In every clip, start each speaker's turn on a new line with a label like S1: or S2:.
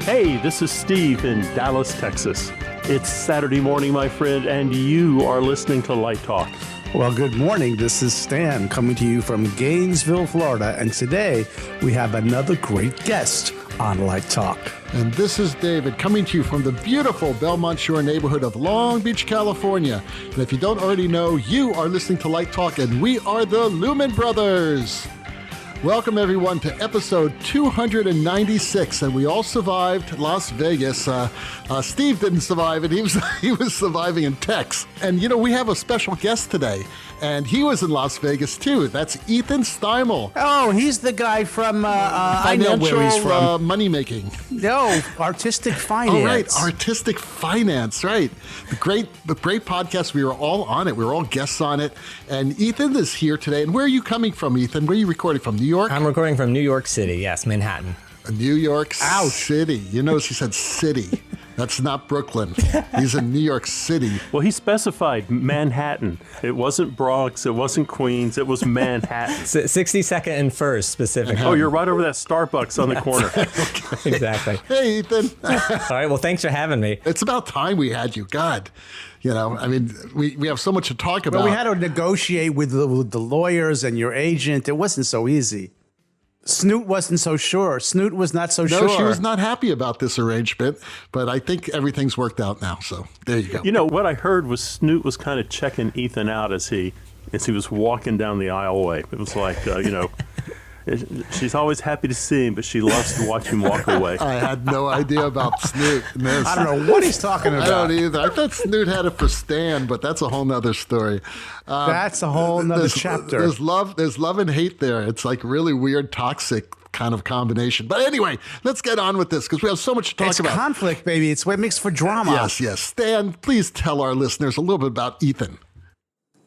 S1: Hey, this is Steve in Dallas, Texas. It's Saturday morning, my friend, and you are listening to Light Talk.
S2: Well, good morning. This is Stan coming to you from Gainesville, Florida. And today we have another great guest on Light Talk.
S3: And this is David coming to you from the beautiful Belmont Shore neighborhood of Long Beach, California. And if you don't already know, you are listening to Light Talk, and we are the Lumen Brothers. Welcome, everyone, to episode 296, and we all survived Las Vegas. Steve didn't survive it. He was surviving in Tex. And, you know, we have a special guest today, and he was in Las Vegas, too. That's Ethan Steimel.
S2: Oh, he's the guy from, I know where he's from.
S3: Money-making.
S2: No, Artistic Finance.
S3: Oh, right, Artistic Finance, right. The great podcast. We were all on it. We were all guests on it. And Ethan is here today. And where are you coming from, Ethan? Where are you recording from? New York?
S4: I'm recording from New York City, yes, Manhattan.
S3: New York City. You notice he said city. That's not Brooklyn. He's in New York City.
S1: Well, he specified Manhattan. It wasn't Bronx. It wasn't Queens. It was Manhattan.
S4: 62nd and 1st, specifically.
S1: Oh, you're right over that Starbucks on the corner.
S4: Okay. Exactly.
S3: Hey, Ethan.
S4: All right, well, thanks for having me.
S3: It's about time we had you. God. You know, I mean, we have so much to talk about.
S2: Well, we had to negotiate with the lawyers and your agent. It wasn't so easy. Snoot wasn't so sure. Snoot was not so sure.
S3: No, she was not happy about this arrangement, but I think everything's worked out now. So there you go.
S1: You know, what I heard was Snoot was kind of checking Ethan out as he was walking down the aisleway. It was like, you know, she's always happy to see him, but she loves to watch him walk away.
S3: I had no idea about Snoot.
S2: I don't know what he's talking about.
S3: I don't either. I thought Snoot had it for Stan, but that's a whole nother story.
S2: That's a whole nother chapter.
S3: There's love and hate there. It's like really weird, toxic kind of combination. But anyway, let's get on with this because we have so much to talk about.
S2: It's conflict, baby. It's what makes for drama.
S3: Yes. Stan, please tell our listeners a little bit about Ethan.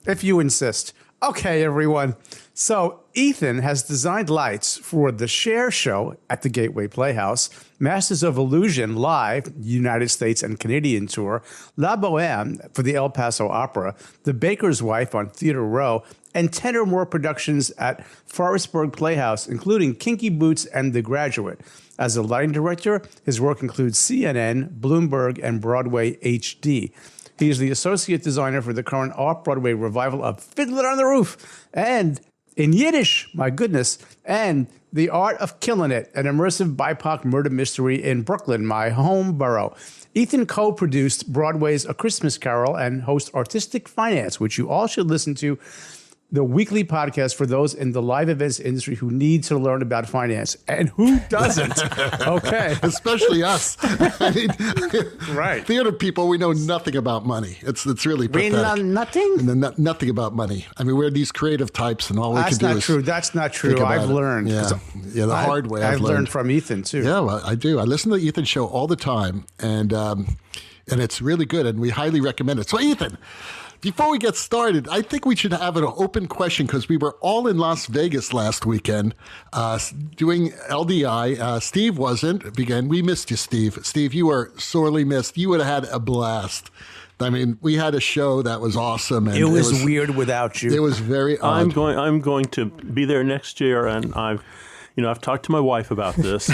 S2: If you insist. Okay, everyone. So Ethan has designed lights for the Share Show at the Gateway Playhouse, Masters of Illusion Live, United States and Canadian Tour, La Boheme for the El Paso Opera, The Baker's Wife on Theater Row, and 10 or more productions at Forestburg Playhouse, including Kinky Boots and The Graduate. As a lighting director, his work includes CNN, Bloomberg, and Broadway HD. He is the associate designer for the current off-Broadway revival of Fiddler on the Roof and in Yiddish, my goodness, and The Art of Killing It, an immersive BIPOC murder mystery in Brooklyn, my home borough. Ethan co-produced Broadway's A Christmas Carol and hosts Artistic Finance, which you all should listen to, the weekly podcast for those in the live events industry who need to learn about finance. And who doesn't? Okay.
S3: Especially us. I mean,
S2: right.
S3: Theater people, we know nothing about money. It's really pathetic.
S2: We know nothing?
S3: Nothing about money. I mean, we're these creative types, and all we can do is...
S2: That's not true. I've learned.
S3: Yeah, the hard way
S2: I've learned from Ethan, too.
S3: Yeah, well, I do. I listen to the Ethan show all the time, and it's really good, and we highly recommend it. So, Ethan... Before we get started, I think we should have an open question because we were all in Las Vegas last weekend doing LDI. Steve wasn't. We missed you, Steve. Steve, you were sorely missed. You would have had a blast. I mean, we had a show that was awesome. And
S2: it was weird without you.
S3: It was very odd.
S1: I'm going to be there next year, and I've talked to my wife about this.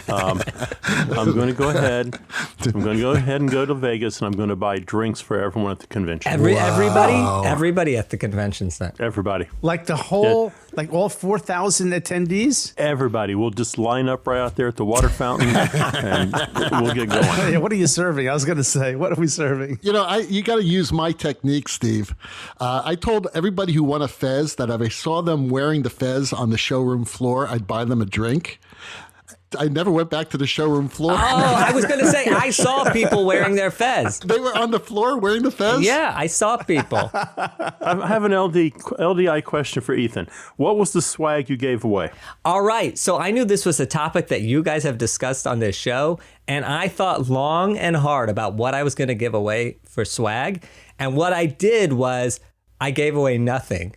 S1: I'm going to go ahead. I'm going to go ahead and go to Vegas, and I'm going to buy drinks for everyone at the convention.
S4: Everybody at the convention center.
S1: Everybody.
S2: Like the whole, like all 4,000 attendees?
S1: Everybody. We'll just line up right out there at the water fountain, and we'll get going.
S2: What are you serving? I was going to say, what are we serving?
S3: You know, you got to use my technique, Steve. I told everybody who won a fez that if I saw them wearing the fez on the showroom floor, I'd buy them a drink. I never went back to the showroom floor.
S4: Oh, I was going to say, I saw people wearing their fez.
S3: They were on the floor wearing the fez?
S4: Yeah, I saw people.
S1: I have an LDI question for Ethan. What was the swag you gave away?
S4: All right. So I knew this was a topic that you guys have discussed on this show, and I thought long and hard about what I was going to give away for swag. And what I did was I gave away nothing.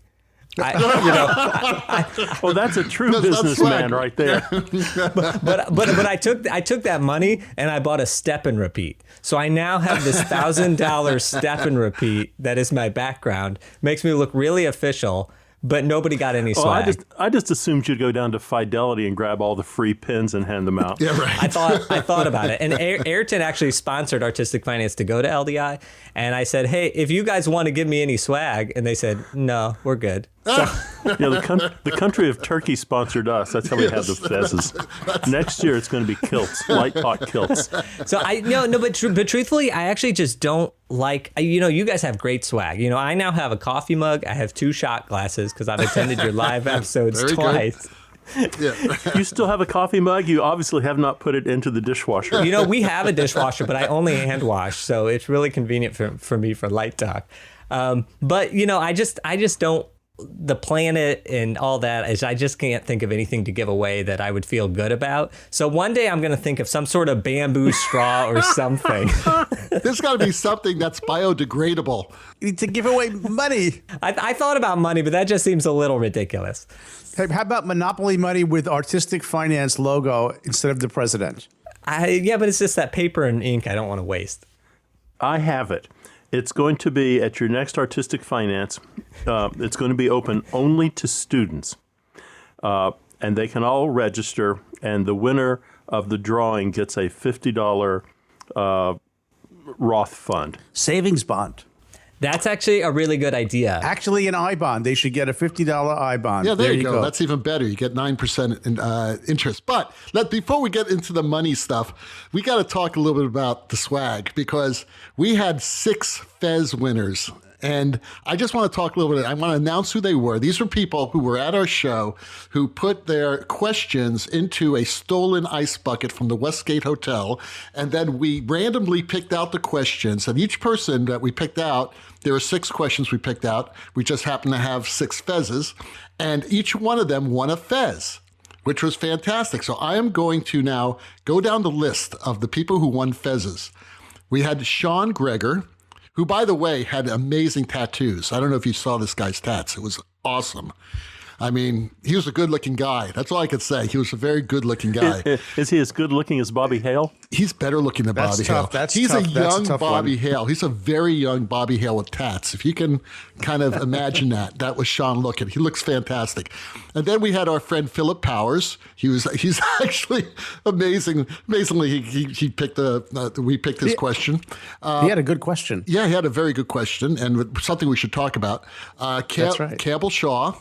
S1: Well, that's a true businessman right there.
S4: but I took that money and I bought a step and repeat. So I now have this $1,000 step and repeat that is my background. Makes me look really official. but nobody got any swag.
S1: I just assumed you'd go down to Fidelity and grab all the free pins and hand them out.
S3: Yeah, right.
S4: I thought about it. And Ayrton actually sponsored Artistic Finance to go to LDI. And I said, hey, if you guys want to give me any swag, and they said, no, we're good. So,
S1: The country of Turkey sponsored us. That's how we had the fezzes. Next year, it's going to be kilts, Light Talk kilts.
S4: but truthfully, I actually just don't like, you guys have great swag. I now have a coffee mug. I have 2 shot glasses because I've attended your live episodes
S3: Very
S4: twice.
S3: Yeah.
S1: You still have a coffee mug? You obviously have not put it into the dishwasher.
S4: We have a dishwasher, but I only hand wash. So it's really convenient for me for Light Talk. But, I just don't. The planet and all that is I just can't think of anything to give away that I would feel good about. So one day I'm going to think of some sort of bamboo straw or something.
S3: There's got to be something that's biodegradable.
S2: You need to give away money.
S4: I thought about money, but that just seems a little ridiculous.
S2: Hey, how about Monopoly money with Artistic Finance logo instead of the president?
S4: But it's just that paper and ink I don't want to waste.
S1: I have it. It's going to be at your next Artistic Finance. It's going to be open only to students. And they can all register. And the winner of the drawing gets a $50 Roth fund.
S2: Savings bond.
S4: That's actually a really good idea.
S2: Actually, an I-bond. They should get a $50 I-bond.
S3: Yeah, there you go. That's even better. You get 9% in, interest. But before we get into the money stuff, we got to talk a little bit about the swag because we had 6 Fez winners. And I just want to talk a little bit. I want to announce who they were. These were people who were at our show who put their questions into a stolen ice bucket from the Westgate Hotel. And then we randomly picked out the questions. And each person that we picked out, there were 6 questions we picked out. We just happened to have 6 Fezes. And each one of them won a Fez, which was fantastic. So I am going to now go down the list of the people who won Fezes. We had Sean Greger, who, by the way, had amazing tattoos. I don't know if you saw this guy's tats. It was awesome. I mean, he was a good-looking guy. That's all I could say. He was a very good-looking guy.
S1: Is he as good-looking as Bobby Hale?
S3: He's better looking than Bobby Hale. He's a young Bobby Hale. He's a very young Bobby Hale with tats. If you can kind of imagine that was Sean looking. He looks fantastic. And then we had our friend Philip Powers. He's actually amazing. Amazingly, he picked we picked his question.
S2: He had a good question.
S3: Yeah, he had a very good question and something we should talk about.
S2: That's right.
S3: Campbell Shaw,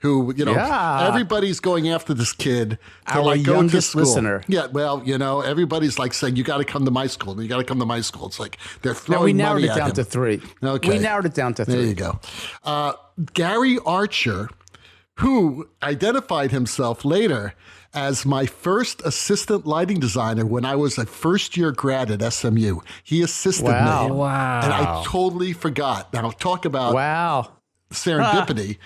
S3: who, everybody's going after this kid to
S2: Our
S3: go to
S2: youngest
S3: school.
S2: listener.
S3: Yeah, well, everybody's like saying, you got to come to my school. You got to come to my school. It's like they're throwing
S2: we narrowed
S3: money
S2: it down
S3: at him.
S2: to 3.
S3: Okay.
S2: We narrowed it down to 3.
S3: There you go. Gary Archer, who identified himself later as my first assistant lighting designer when I was a first-year grad at SMU. He assisted me.
S4: Wow.
S3: And I totally forgot. Now, talk about serendipity.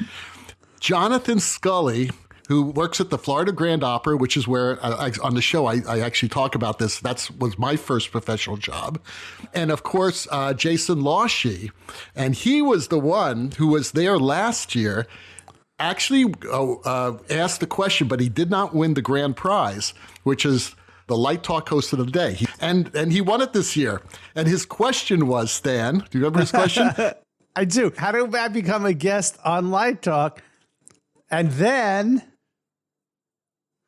S3: Jonathan Scully, who works at the Florida Grand Opera, which is where on the show I actually talk about this. That was my first professional job. And of course, Jason Lawshe. And he was the one who was there last year, actually asked the question, but he did not win the grand prize, which is the Light Talk host of the day. And he won it this year. And his question was, Stan, do you remember his question?
S2: I do. How do I become a guest on Light Talk? And then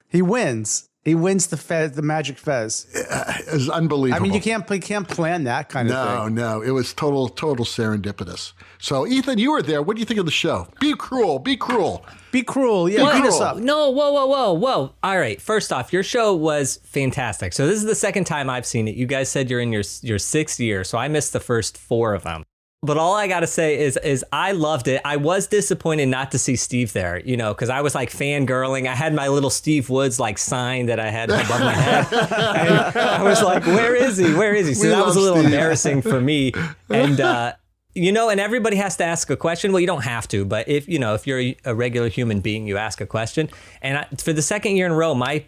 S2: he wins. He wins the Magic Fez.
S3: It's unbelievable.
S2: I mean, you can't plan that kind of thing.
S3: No. It was total serendipitous. So, Ethan, you were there. What do you think of the show? Be cruel.
S2: Be cruel. Yeah, beat us up.
S4: No, whoa. All right. First off, your show was fantastic. So this is the second time I've seen it. You guys said you're in your 6th year, so I missed the first 4 of them. But all I got to say is I loved it. I was disappointed not to see Steve there, because I was like fangirling. I had my little Steve Woods like sign that I had above my head. And I was like, where is he? So that was a little embarrassing for me. And, and everybody has to ask a question. Well, you don't have to, but if you're a regular human being, you ask a question. And for the second year in a row, my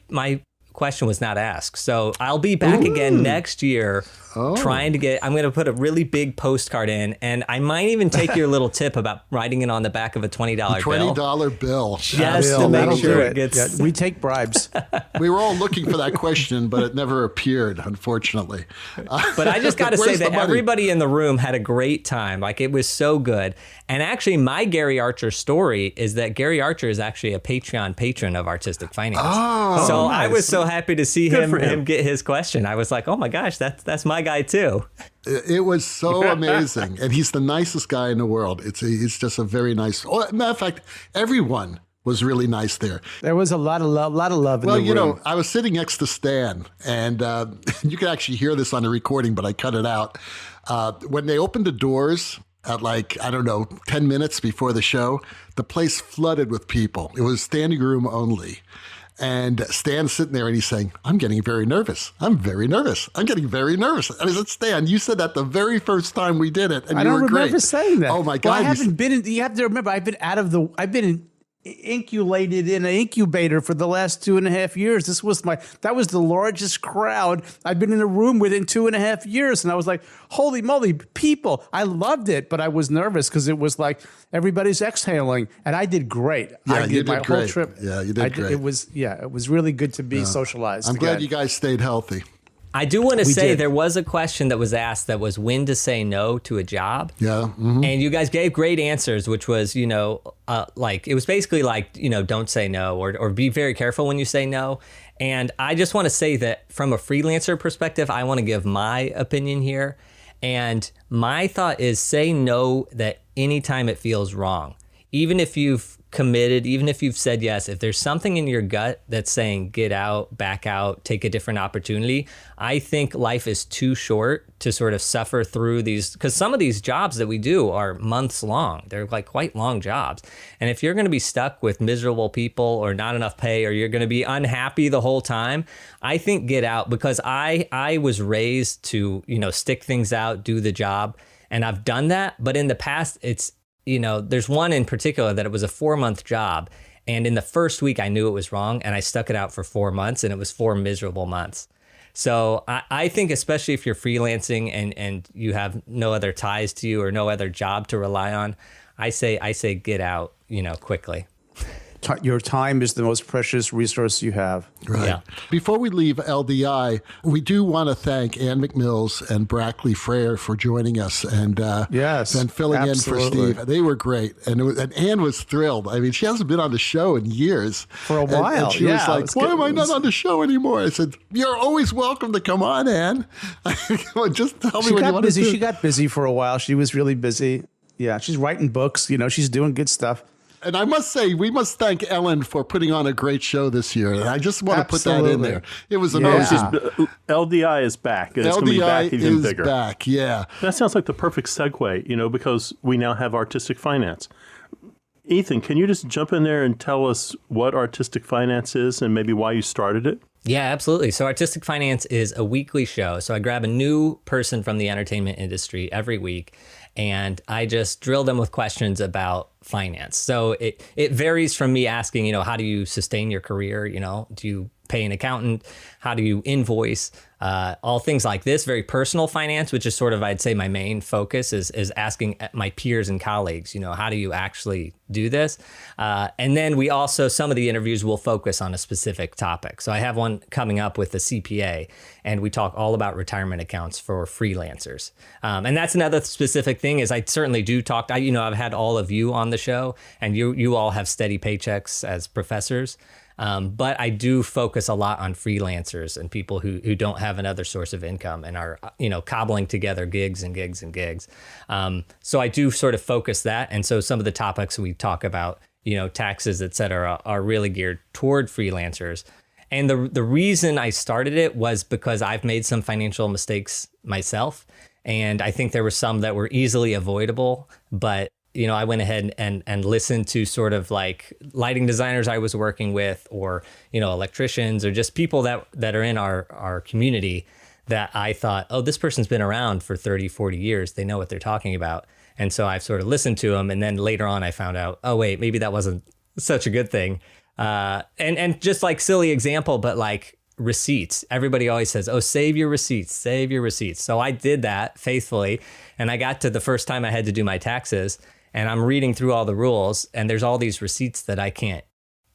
S4: question was not asked. So I'll be back again next year trying to get, I'm going to put a really big postcard in, and I might even take your little tip about writing it on the back of a $20 bill.
S3: $20 bill.
S4: Just to make sure it gets...
S2: Yeah, we take bribes.
S3: We were all looking for that question, but it never appeared, unfortunately.
S4: But I just got to say
S3: Where's the
S4: that
S3: money?
S4: everybody in the room had a great time. Like, it was so good. And actually, my Gary Archer story is that Gary Archer is actually a Patreon patron of Artistic Finance.
S3: Oh,
S4: so
S2: nice.
S4: I was so happy to see
S1: Good for him.
S4: him get his question. I was like, oh my gosh, that's my guy too.
S3: It was so amazing. And he's the nicest guy in the world. He's just a very nice... Oh, matter of fact, everyone was really nice there.
S2: There was a lot of love in
S3: Well,
S2: the room.
S3: you know, I was sitting next to Stan, and you can actually hear this on the recording, but I cut it out. When they opened the doors at 10 minutes before the show, the place flooded with people. It was standing room only. And Stan's sitting there and he's saying, I'm getting very nervous. I'm very nervous. I'm getting very nervous. And I said, Stan, you said that the very first time we did it, and
S2: I
S3: you
S2: don't
S3: were
S2: remember
S3: great.
S2: saying that.
S3: Oh my
S2: Well,
S3: God.
S2: I haven't been in, you have to remember, I've been inculated in an incubator for the last 2.5 years. That was the largest crowd I've been in a room with in 2.5 years. And I was like, holy moly, people. I loved it, but I was nervous because it was like everybody's exhaling, and I did great.
S3: Yeah,
S2: I
S3: you
S2: did
S3: did
S2: my
S3: great.
S2: whole trip.
S3: Yeah, you did great.
S2: It was really good to be socialized.
S3: I'm glad
S2: again.
S3: you guys stayed healthy.
S4: I do want to say
S2: did.
S4: there was a question that was asked that was when to say no to a job.
S3: Yeah. Mm-hmm.
S4: And you guys gave great answers, which was, it was basically like, don't say no or be very careful when you say no. And I just want to say that from a freelancer perspective, I want to give my opinion here. And my thought is say no that anytime it feels wrong. Even if you've committed, even if you've said yes, if there's something in your gut that's saying get out, back out, take a different opportunity, I think life is too short to sort of suffer through these, because some of these jobs that we do are months long. They're like quite long jobs. And if you're going to be stuck with miserable people or not enough pay, or you're going to be unhappy the whole time, I think get out, because I was raised to, stick things out, do the job. And I've done that. But in the past, there's one in particular that it was a 4-month job. And in the first week, I knew it was wrong, and I stuck it out for 4 months, and it was 4 miserable months. So I think, especially if you're freelancing and you have no other ties to you or no other job to rely on, I say get out, quickly.
S2: Your time is the most precious resource you have.
S3: Right.
S4: Yeah.
S3: Before we leave LDI, we do want to thank Ann McMills and Brackley Frere for joining us and
S2: Yes,
S3: and filling
S2: absolutely.
S3: in for Steve. They were great, and Ann was thrilled. I mean, she hasn't been on the show in years.
S2: For a while,
S3: and she
S2: yeah,
S3: was like, "Why am I not on the show anymore?" I said, "You're always welcome to come on, Ann. Just tell me
S2: She
S3: what you
S2: got
S3: want
S2: busy.
S3: to do."
S2: She got busy for a while. She was really busy. Yeah, she's writing books. She's doing good stuff.
S3: And I must say, we must thank Ellen for putting on a great show this year. And I just want to put that in
S2: Absolutely.
S3: there. It was
S2: Yeah.
S3: amazing.
S1: LDI is back, and it's going to be back
S3: LDI
S1: even
S3: is
S1: bigger.
S3: back, yeah.
S1: That sounds like the perfect segue, because we now have Artistic Finance. Ethan, can you just jump in there and tell us what Artistic Finance is and maybe why you started it?
S4: Yeah, absolutely. So Artistic Finance is a weekly show. So I grab a new person from the entertainment industry every week, and I just drill them with questions about finance. So it varies from me asking, how do you sustain your career? Do you pay an accountant? How do you invoice? All things like this, very personal finance, which is sort of, I'd say, my main focus is asking my peers and colleagues, how do you actually do this? And then we also, some of the interviews will focus on a specific topic. So I have one coming up with the CPA, and we talk all about retirement accounts for freelancers. And that's another specific thing is I certainly do talk, I've had all of you on the show, and you all have steady paychecks as professors. But I do focus a lot on freelancers and people who don't have another source of income and are, cobbling together gigs and gigs and gigs. So I do sort of focus that. And so some of the topics we talk about, taxes, et cetera, are really geared toward freelancers. And the reason I started it was because I've made some financial mistakes myself. And I think there were some that were easily avoidable, but I went ahead and listened to sort of like lighting designers I was working with, or, electricians, or just people that are in our community that I thought, oh, this person's been around for 30, 40 years. They know what they're talking about. And so I've sort of listened to them. And then later on, I found out, oh, wait, maybe that wasn't such a good thing. And just like silly example, but like receipts. Everybody always says, oh, save your receipts, save your receipts. So I did that faithfully. And I got to the first time I had to do my taxes, and I'm reading through all the rules, and there's all these receipts that I can't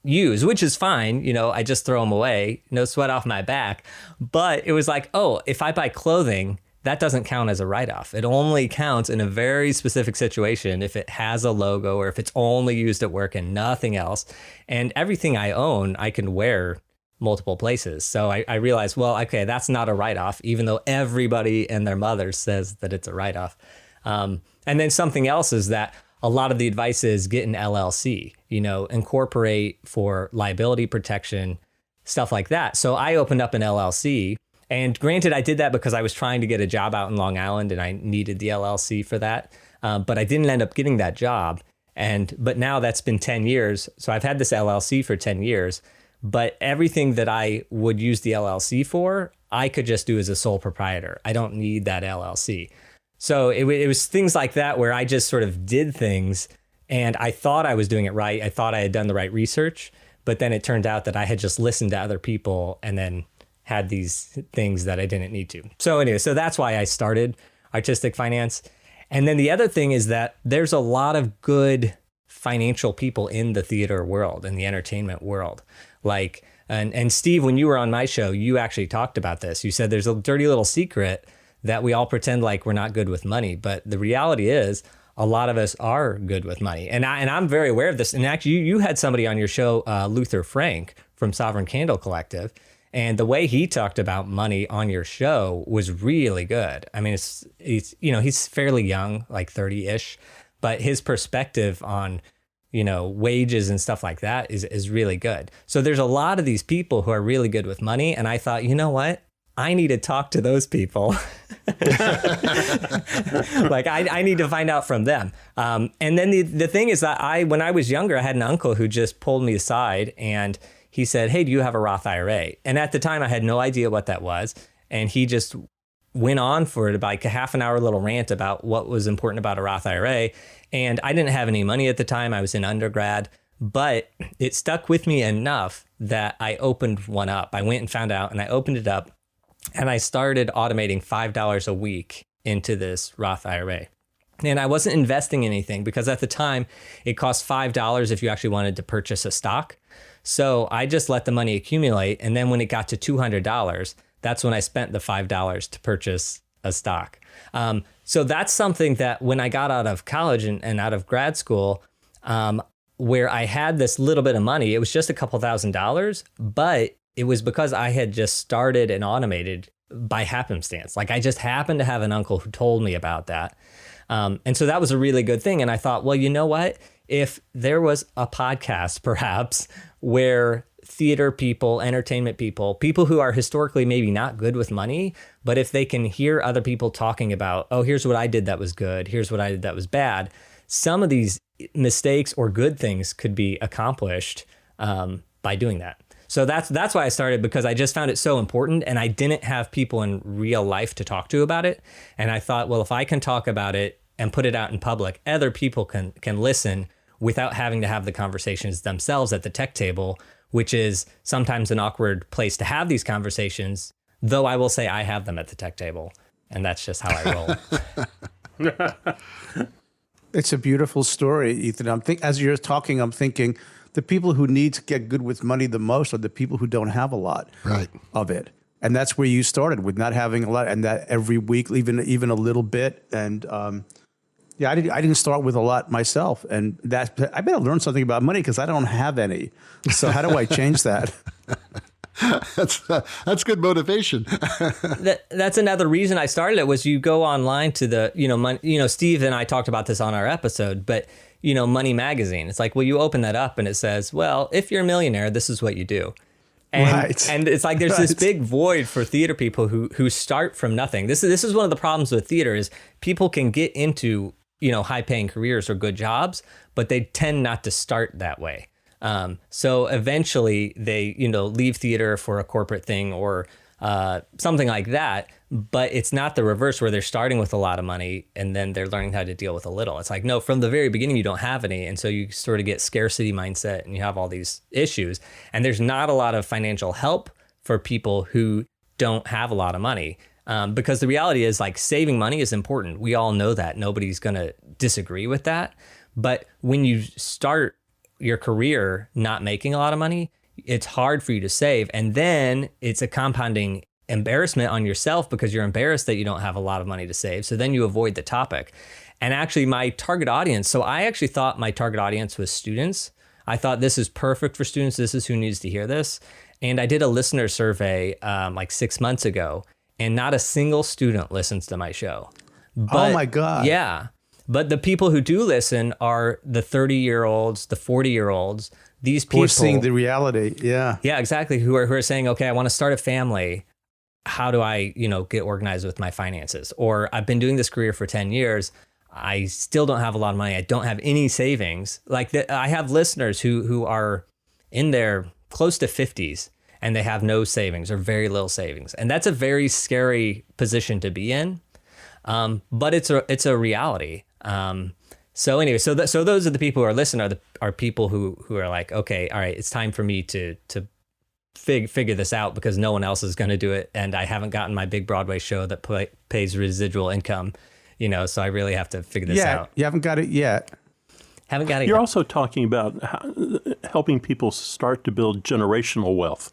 S4: use, which is fine. I just throw them away, no sweat off my back. But it was like, oh, if I buy clothing, that doesn't count as a write-off. It only counts in a very specific situation if it has a logo or if it's only used at work and nothing else. And everything I own, I can wear multiple places. So I realized, well, okay, that's not a write-off, even though everybody and their mother says that it's a write-off. And then something else is that a lot of the advice is get an LLC, incorporate for liability protection, stuff like that. So I opened up an LLC. And granted, I did that because I was trying to get a job out in Long Island and I needed the LLC for that. But I didn't end up getting that job. But now that's been 10 years. So I've had this LLC for 10 years. But everything that I would use the LLC for, I could just do as a sole proprietor. I don't need that LLC. So it was things like that where I just sort of did things and I thought I was doing it right. I thought I had done the right research. But then it turned out that I had just listened to other people and then had these things that I didn't need to. So anyway, so that's why I started Artistic Finance. And then the other thing is that there's a lot of good financial people in the theater world, in the entertainment world. Like, and Steve, when you were on my show, you actually talked about this. You said there's a dirty little secret that we all pretend like we're not good with money. But the reality is a lot of us are good with money. And I'm very aware of this. And actually, you had somebody on your show, Luther Frank from Sovereign Candle Collective. And the way he talked about money on your show was really good. I mean, he's fairly young, like 30-ish, but his perspective on, wages and stuff like that is really good. So there's a lot of these people who are really good with money. And I thought, you know what? I need to talk to those people. Like I need to find out from them. And then the thing is that when I was younger, I had an uncle who just pulled me aside and he said, hey, do you have a Roth IRA? And at the time I had no idea what that was. And he just went on for like a half an hour little rant about what was important about a Roth IRA. And I didn't have any money at the time. I was in undergrad, but it stuck with me enough that I opened one up. I went and found out and I opened it up and I started automating $5 a week into this Roth IRA. And I wasn't investing anything because at the time it cost $5 if you actually wanted to purchase a stock. So I just let the money accumulate. And then when it got to $200, that's when I spent the $5 to purchase a stock. So that's something that when I got out of college and out of grad school, where I had this little bit of money, it was just a couple $1,000s, but it was because I had just started and automated by happenstance. Like I just happened to have an uncle who told me about that. And so that was a really good thing. And I thought, well, you know what? If there was a podcast, perhaps, where theater people, entertainment people, people who are historically maybe not good with money, but if they can hear other people talking about, oh, here's what I did that was good, here's what I did that was bad, some of these mistakes or good things could be accomplished by doing that. So that's why I started, because I just found it so important and I didn't have people in real life to talk to about it. And I thought, well, if I can talk about it and put it out in public, other people can listen without having to have the conversations themselves at the tech table, which is sometimes an awkward place to have these conversations, though I will say I have them at the tech table. And that's just how I roll.
S2: It's a beautiful story, Ethan. As you're talking, I'm thinking the people who need to get good with money the most are the people who don't have a lot of it. And that's where you started, with not having a lot, and that every week, even a little bit. And I didn't start with a lot myself, and I better learn something about money because I don't have any. So how do I change that?
S3: That's good motivation.
S4: That's another reason I started it. Was you go online to the Steve and I talked about this on our episode, but Money Magazine. It's like, well, you open that up and it says, well, if you're a millionaire, this is what you do. And it's like there's this big void for theater people who start from nothing. This is one of the problems with theater is people can get into high paying careers or good jobs, but they tend not to start that way. So eventually they leave theater for a corporate thing or something like that. But it's not the reverse where they're starting with a lot of money and then they're learning how to deal with a little. It's like, no, from the very beginning, you don't have any. And so you sort of get scarcity mindset and you have all these issues. And there's not a lot of financial help for people who don't have a lot of money. Because the reality is, like, saving money is important. We all know that. Nobody's going to disagree with that. But when you start your career not making a lot of money, it's hard for you to save. And then it's a compounding embarrassment on yourself because you're embarrassed that you don't have a lot of money to save. So then you avoid the topic. And actually, my target audience, so I actually thought my target audience was students. I thought this is perfect for students. This is who needs to hear this. And I did a listener survey like 6 months ago, and not a single student listens to my show. But,
S2: oh my God.
S4: Yeah. But the people who do listen are the 30-year-olds, the 40-year-olds, these people.
S2: Who are seeing the reality. Yeah.
S4: Yeah, exactly. Who are saying, okay, I want to start a family. How do I, get organized with my finances? Or I've been doing this career for 10 years. I still don't have a lot of money. I don't have any savings. Like I have listeners who are in their close to 50s and they have no savings or very little savings. And that's a very scary position to be in. But it's a reality. So anyway, so those are the people who are listening are people who are like, okay, all right, it's time for me to figure this out because no one else is going to do it. And I haven't gotten my big Broadway show that pays residual income, so I really have to figure this out.
S2: You haven't got it yet.
S4: Haven't got it
S1: You're
S4: yet.
S1: also talking about helping people start to build generational wealth.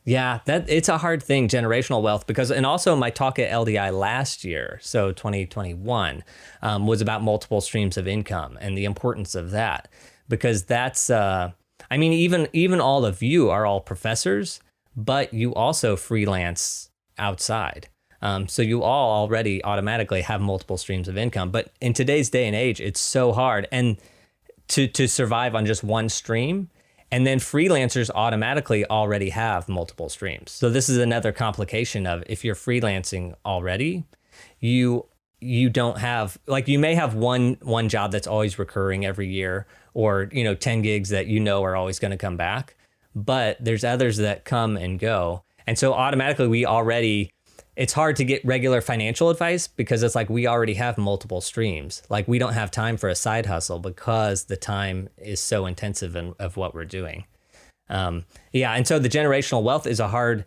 S4: Yeah, it's a hard thing, generational wealth, and also my talk at LDI last year, so 2021, was about multiple streams of income and the importance of that, because that's, even all of you are all professors, but you also freelance outside. So you all already automatically have multiple streams of income, but in today's day and age, it's so hard and to survive on just one stream. And then freelancers automatically already have multiple streams. So this is another complication of if you're freelancing already, you don't have, like, you may have one job that's always recurring every year, or 10 gigs that are always going to come back, but there's others that come and go. And so automatically it's hard to get regular financial advice because it's like we already have multiple streams. Like, we don't have time for a side hustle because the time is so intensive of what we're doing. And so the generational wealth is a hard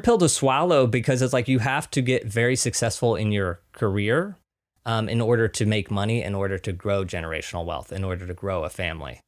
S4: pill to swallow because it's like you have to get very successful in your career in order to make money, in order to grow generational wealth, in order to grow a family.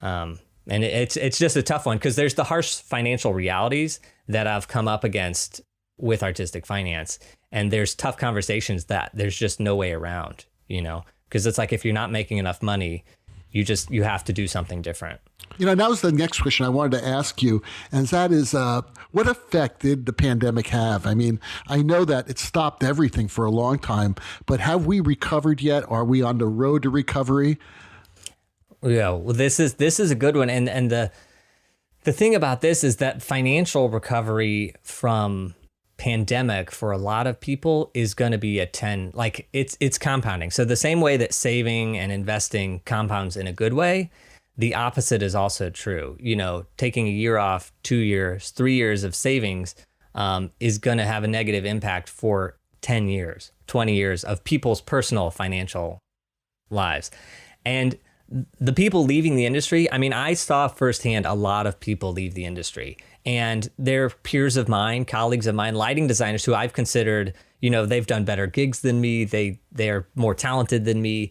S4: And it's just a tough one because there's the harsh financial realities that I've come up against with artistic finance. And there's tough conversations that there's just no way around, because it's like, if you're not making enough money, you have to do something different.
S3: That was the next question I wanted to ask you. And that is, what effect did the pandemic have? I mean, I know that it stopped everything for a long time, but have we recovered yet? Are we on the road to recovery?
S4: Yeah, well, this is a good one. And the thing about this is that financial recovery from pandemic for a lot of people is going to be it's compounding. So the same way that saving and investing compounds in a good way, the opposite is also true. Taking a year off, 2 years, 3 years of savings is going to have a negative impact for 10 years, 20 years of people's personal financial lives. And the people leaving the industry, I saw firsthand a lot of people leave the industry, and they're peers of mine, colleagues of mine, lighting designers who I've considered, they've done better gigs than me. They're more talented than me.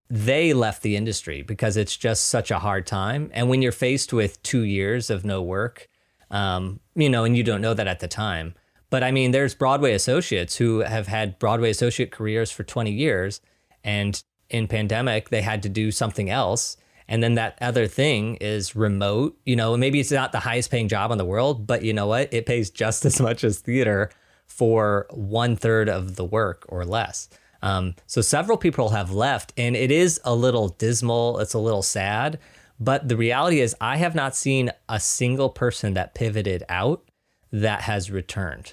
S4: They left the industry because it's just such a hard time. And when you're faced with 2 years of no work, and you don't know that at the time, but there's Broadway associates who have had Broadway associate careers for 20 years, and in pandemic, they had to do something else. And then that other thing is remote, maybe it's not the highest paying job in the world, but you know what? It pays just as much as theater for 1/3 of the work or less. So several people have left, and it is a little dismal. It's a little sad, but the reality is I have not seen a single person that pivoted out that has returned.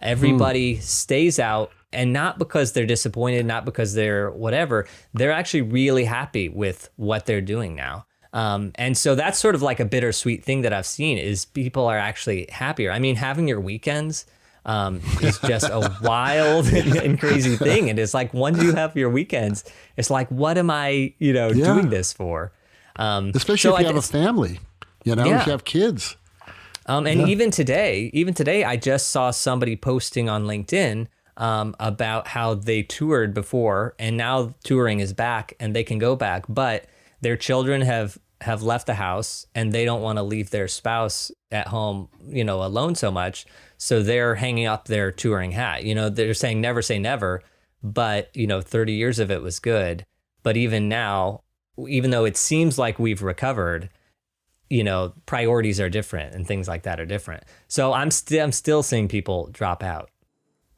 S4: Everybody stays out. And not because they're disappointed, not because they're whatever, they're actually really happy with what they're doing now. And so that's sort of like a bittersweet thing that I've seen is people are actually happier. Having your weekends is just a wild and crazy thing. And it's like, once you have your weekends, it's like, what am I, doing this for?
S3: Especially if you have a family, if you have kids.
S4: And even today, I just saw somebody posting on LinkedIn about how they toured before, and now touring is back and they can go back, but their children have left the house and they don't want to leave their spouse at home, alone so much. So they're hanging up their touring hat. They're saying never say never, but 30 years of it was good. But even now, even though it seems like we've recovered, priorities are different and things like that are different. So I'm still seeing people drop out.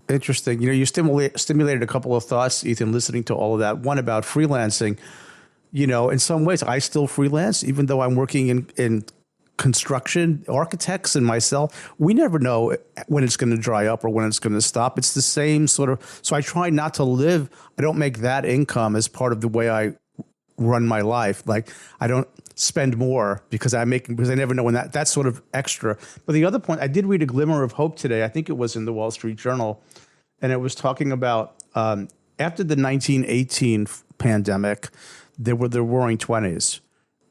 S2: Interesting. You stimulated a couple of thoughts, Ethan, listening to all of that. One about freelancing. In some ways, I still freelance, even though I'm working in construction. Architects and myself, we never know when it's going to dry up or when it's going to stop. It's the same sort of. So I try not to live. I don't make that income as part of the way I run my life. Like I don't spend more because I never know when that's sort of extra. But the other point, I did read a glimmer of hope today. I think it was in the Wall Street Journal, and it was talking about after the 1918 pandemic, there were the Roaring Twenties,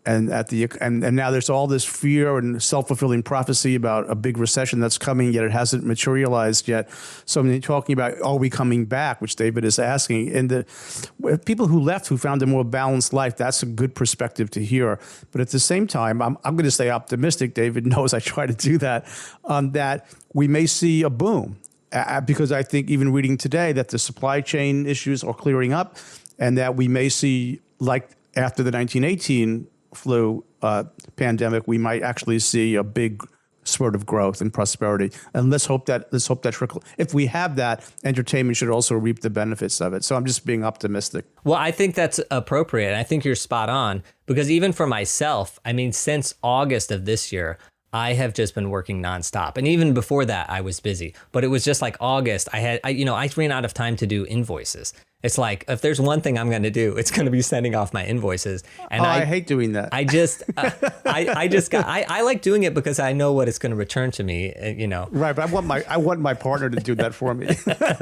S2: and now there's all this fear and self-fulfilling prophecy about a big recession that's coming, yet it hasn't materialized yet. So I'm talking about, are we coming back, which David is asking. And the people who left, who found a more balanced life, that's a good perspective to hear. But at the same time, I'm going to stay optimistic. David knows I try to do that, that we may see a boom. Because I think even reading today that the supply chain issues are clearing up, and that we may see, like after the 1918 flu pandemic, we might actually see a big spurt of growth and prosperity. And let's hope that trickle. If we have that, entertainment should also reap the benefits of it. So I'm just being optimistic.
S4: Well, I think that's appropriate. I think you're spot on, because even for myself, since August of this year, I have just been working nonstop. And even before that, I was busy. But it was just like August, I ran out of time to do invoices. It's like, if there's one thing I'm going to do, it's going to be sending off my invoices. And
S2: I hate doing that.
S4: I like doing it because I know what it's going to return to me,
S2: Right, but I want my partner to do that for me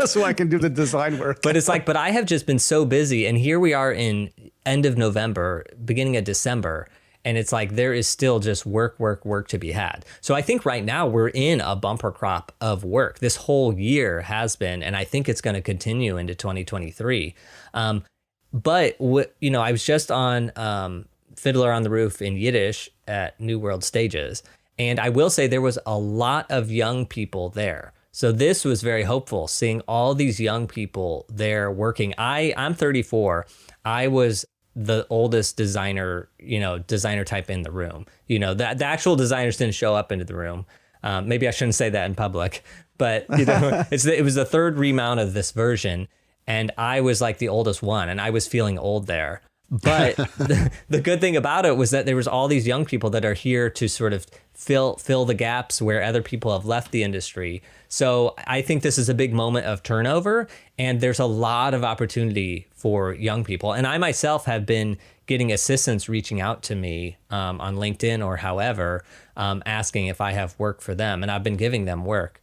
S2: so I can do the design work.
S4: But I have just been so busy, and here we are in end of November, beginning of December, and it's like there is still just work to be had. So I think right now we're in a bumper crop of work. This whole year has been, and I think it's going to continue into 2023. But I was just on Fiddler on the Roof in Yiddish at New World Stages, and I will say there was a lot of young people there. So this was very hopeful, seeing all these young people there working. I'm 34. I was the oldest designer type in the room. The actual designers didn't show up into the room. Maybe I shouldn't say that in public, but it was the third remount of this version, and I was like the oldest one, and I was feeling old there. But the good thing about it was that there was all these young people that are here to sort of fill the gaps where other people have left the industry. So I think this is a big moment of turnover, and there's a lot of opportunity for young people. And I myself have been getting assistants reaching out to me on LinkedIn or however, asking if I have work for them, and I've been giving them work.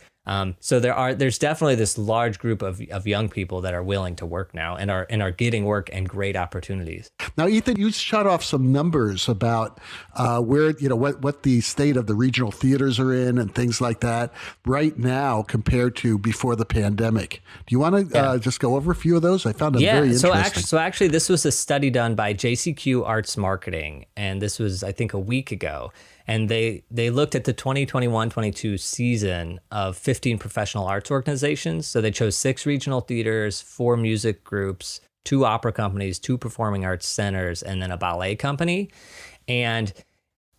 S4: So there's definitely this large group of young people that are willing to work now and are getting work and great opportunities.
S3: Now, Ethan, you shot off some numbers about where, what the state of the regional theaters are in and things like that right now compared to before the pandemic. Do you want to just go over a few of those? I found them very interesting.
S4: So actually, this was a study done by JCQ Arts Marketing, and this was, I think, a week ago. And they looked at the 2021-22 season of 15 professional arts organizations. So they chose 6 regional theaters, 4 music groups, 2 opera companies, 2 performing arts centers, and then a ballet company. And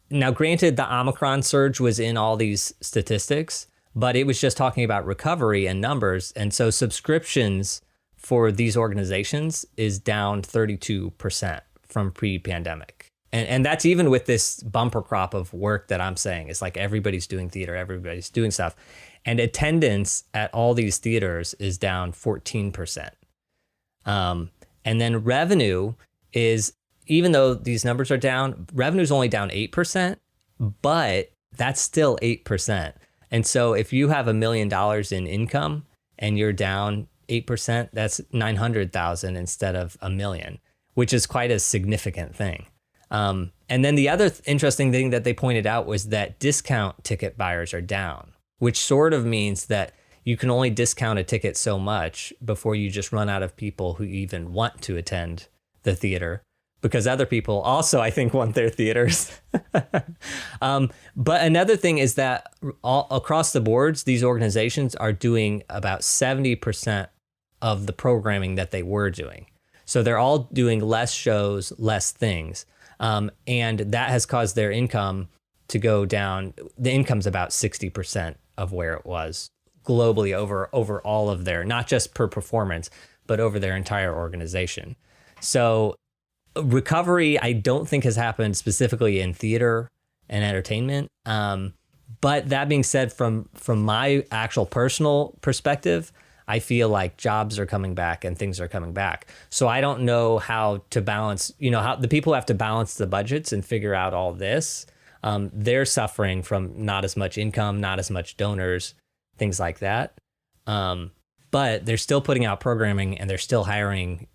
S4: now, granted, the Omicron surge was in all these statistics, but it was just talking about recovery and numbers. And so subscriptions for these organizations is down 32% from pre-pandemic. And that's even with this bumper crop of work that I'm saying. It's like everybody's doing theater, everybody's doing stuff. And attendance at all these theaters is down 14%. And then revenue is, even though these numbers are down, revenue's only down 8%, but that's still 8%. And so if you have $1 million in income and you're down 8%, that's $900,000 instead of $1 million, which is quite a significant thing. And then the other interesting thing that they pointed out was that discount ticket buyers are down, which sort of means that you can only discount a ticket so much before you just run out of people who even want to attend the theater, because other people also, I think, want their theaters. But another thing is that all across the boards, these organizations are doing about 70% of the programming that they were doing. So they're all doing less shows, less things. And that has caused their income to go down. The income's about 60% of where it was globally over all of their, not just per performance, but over their entire organization. So recovery, I don't think has happened specifically in theater and entertainment. But that being said, from my actual personal perspective, I feel like jobs are coming back and things are coming back. So I don't know how to balance, how the people who have to balance the budgets and figure out all this. They're suffering from not as much income, not as much donors, things like that. But they're still putting out programming and they're still hiring,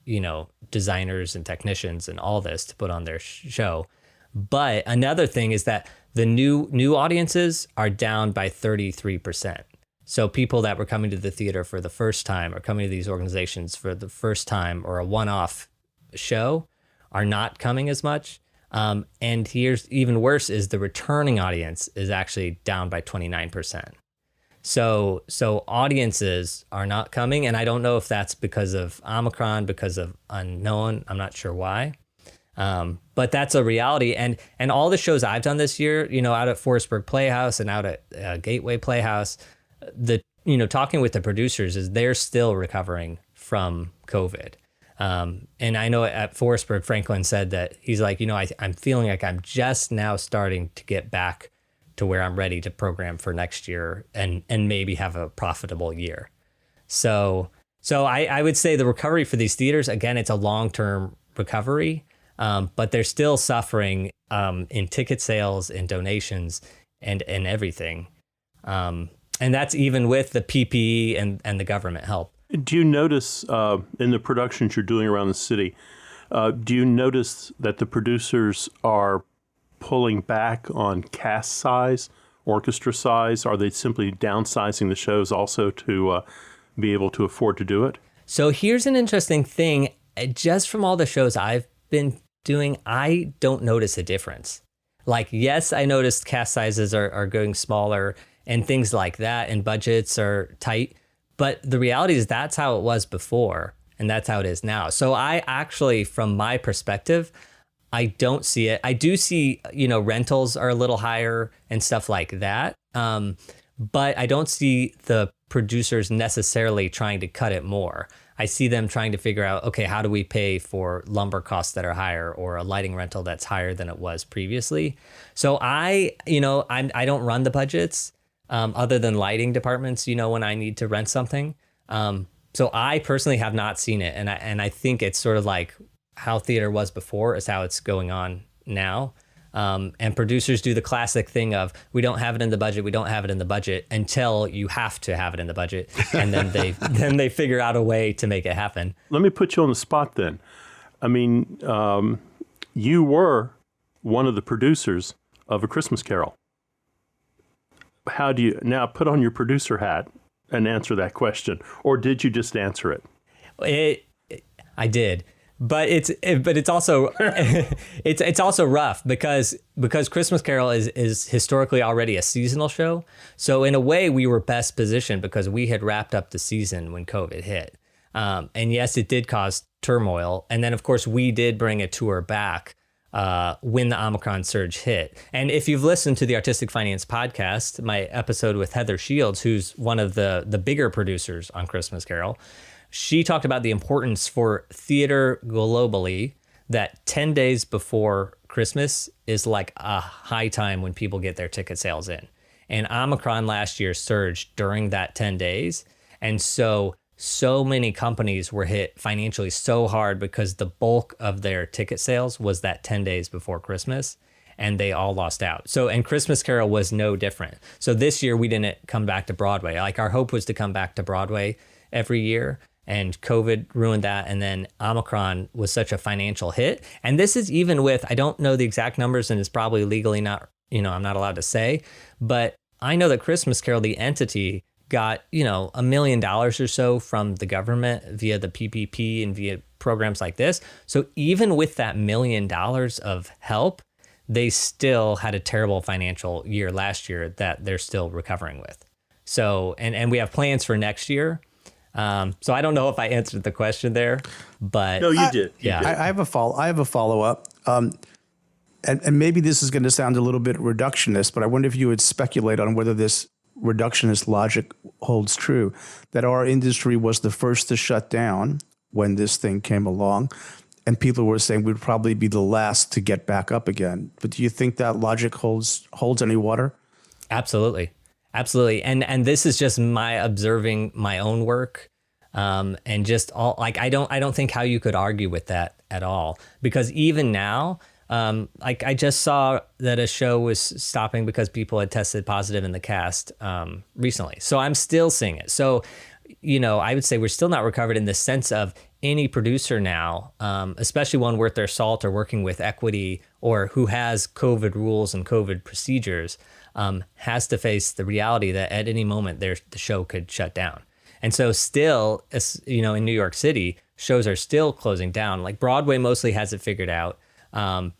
S4: designers and technicians and all this to put on their show. But another thing is that the new audiences are down by 33%. So people that were coming to the theater for the first time or coming to these organizations for the first time or a one-off show are not coming as much. And here's even worse is the returning audience is actually down by 29%. So audiences are not coming. And I don't know if that's because of Omicron, because of unknown. I'm not sure why. But that's a reality. And all the shows I've done this year, out at Forestburg Playhouse and out at Gateway Playhouse, talking with the producers is they're still recovering from COVID. And I know at Forestburg, Franklin said that he's like, I'm feeling like I'm just now starting to get back to where I'm ready to program for next year and maybe have a profitable year. So I would say the recovery for these theaters, again, it's a long-term recovery, but they're still suffering in ticket sales and donations and everything. And that's even with the PPE and the government help.
S1: Do you notice in the productions you're doing around the city, do you notice that the producers are pulling back on cast size, orchestra size? Are they simply downsizing the shows also to be able to afford to do it?
S4: So here's an interesting thing. Just from all the shows I've been doing, I don't notice a difference. Like, yes, I noticed cast sizes are going smaller and things like that, and budgets are tight. But the reality is that's how it was before, and that's how it is now. So I actually, from my perspective, I don't see it. I do see, rentals are a little higher and stuff like that. But I don't see the producers necessarily trying to cut it more. I see them trying to figure out, okay, how do we pay for lumber costs that are higher or a lighting rental that's higher than it was previously? So I don't run the budgets. Other than lighting departments, when I need to rent something. So I personally have not seen it. And I think it's sort of like how theater was before is how it's going on now. And producers do the classic thing of, we don't have it in the budget until you have to have it in the budget. And then they figure out a way to make it happen.
S1: Let me put you on the spot then. I mean, you were one of the producers of A Christmas Carol. How do you now put on your producer hat and answer that question, or did you just answer it?
S4: I did, but it's also it's also rough because Christmas Carol is historically already a seasonal show. So in a way, we were best positioned because we had wrapped up the season when COVID hit, and yes, it did cause turmoil. And then of course we did bring a tour back when the Omicron surge hit. And if you've listened to the Artistic Finance podcast, my episode with Heather Shields, who's one of the bigger producers on Christmas Carol, she talked about the importance for theater globally that 10 days before Christmas is like a high time when people get their ticket sales in. And Omicron last year surged during that 10 days. And so many companies were hit financially so hard because the bulk of their ticket sales was that 10 days before Christmas, and they all lost out. So, and Christmas Carol was no different. So this year we didn't come back to Broadway. Like, our hope was to come back to Broadway every year. and COVID ruined that. And then Omicron was such a financial hit. And this is even with, I don't know the exact numbers, and it's probably legally not, I'm not allowed to say, but I know that Christmas Carol, the entity, got, $1 million or so from the government via the PPP and via programs like this. So even with that $1 million of help, they still had a terrible financial year last year that they're still recovering with. So, and we have plans for next year. So I don't know if I answered the question there, but
S1: No, you did.
S4: yeah.
S2: I have a follow up. And maybe this is going to sound a little bit reductionist, but I wonder if you would speculate on whether this reductionist logic holds true, that our industry was the first to shut down when this thing came along, and people were saying we'd probably be the last to get back up again. But do you think that logic holds any water?
S4: Absolutely. And this is just my observing my own work. And just all, like, I don't think how you could argue with that at all, because even now, like I just saw that a show was stopping because people had tested positive in the cast, recently. So I'm still seeing it. So, I would say we're still not recovered in the sense of any producer now, especially one worth their salt or working with equity or who has COVID rules and COVID procedures, has to face the reality that at any moment the show could shut down. And so still, in New York City, shows are still closing down. Like Broadway mostly has it figured out.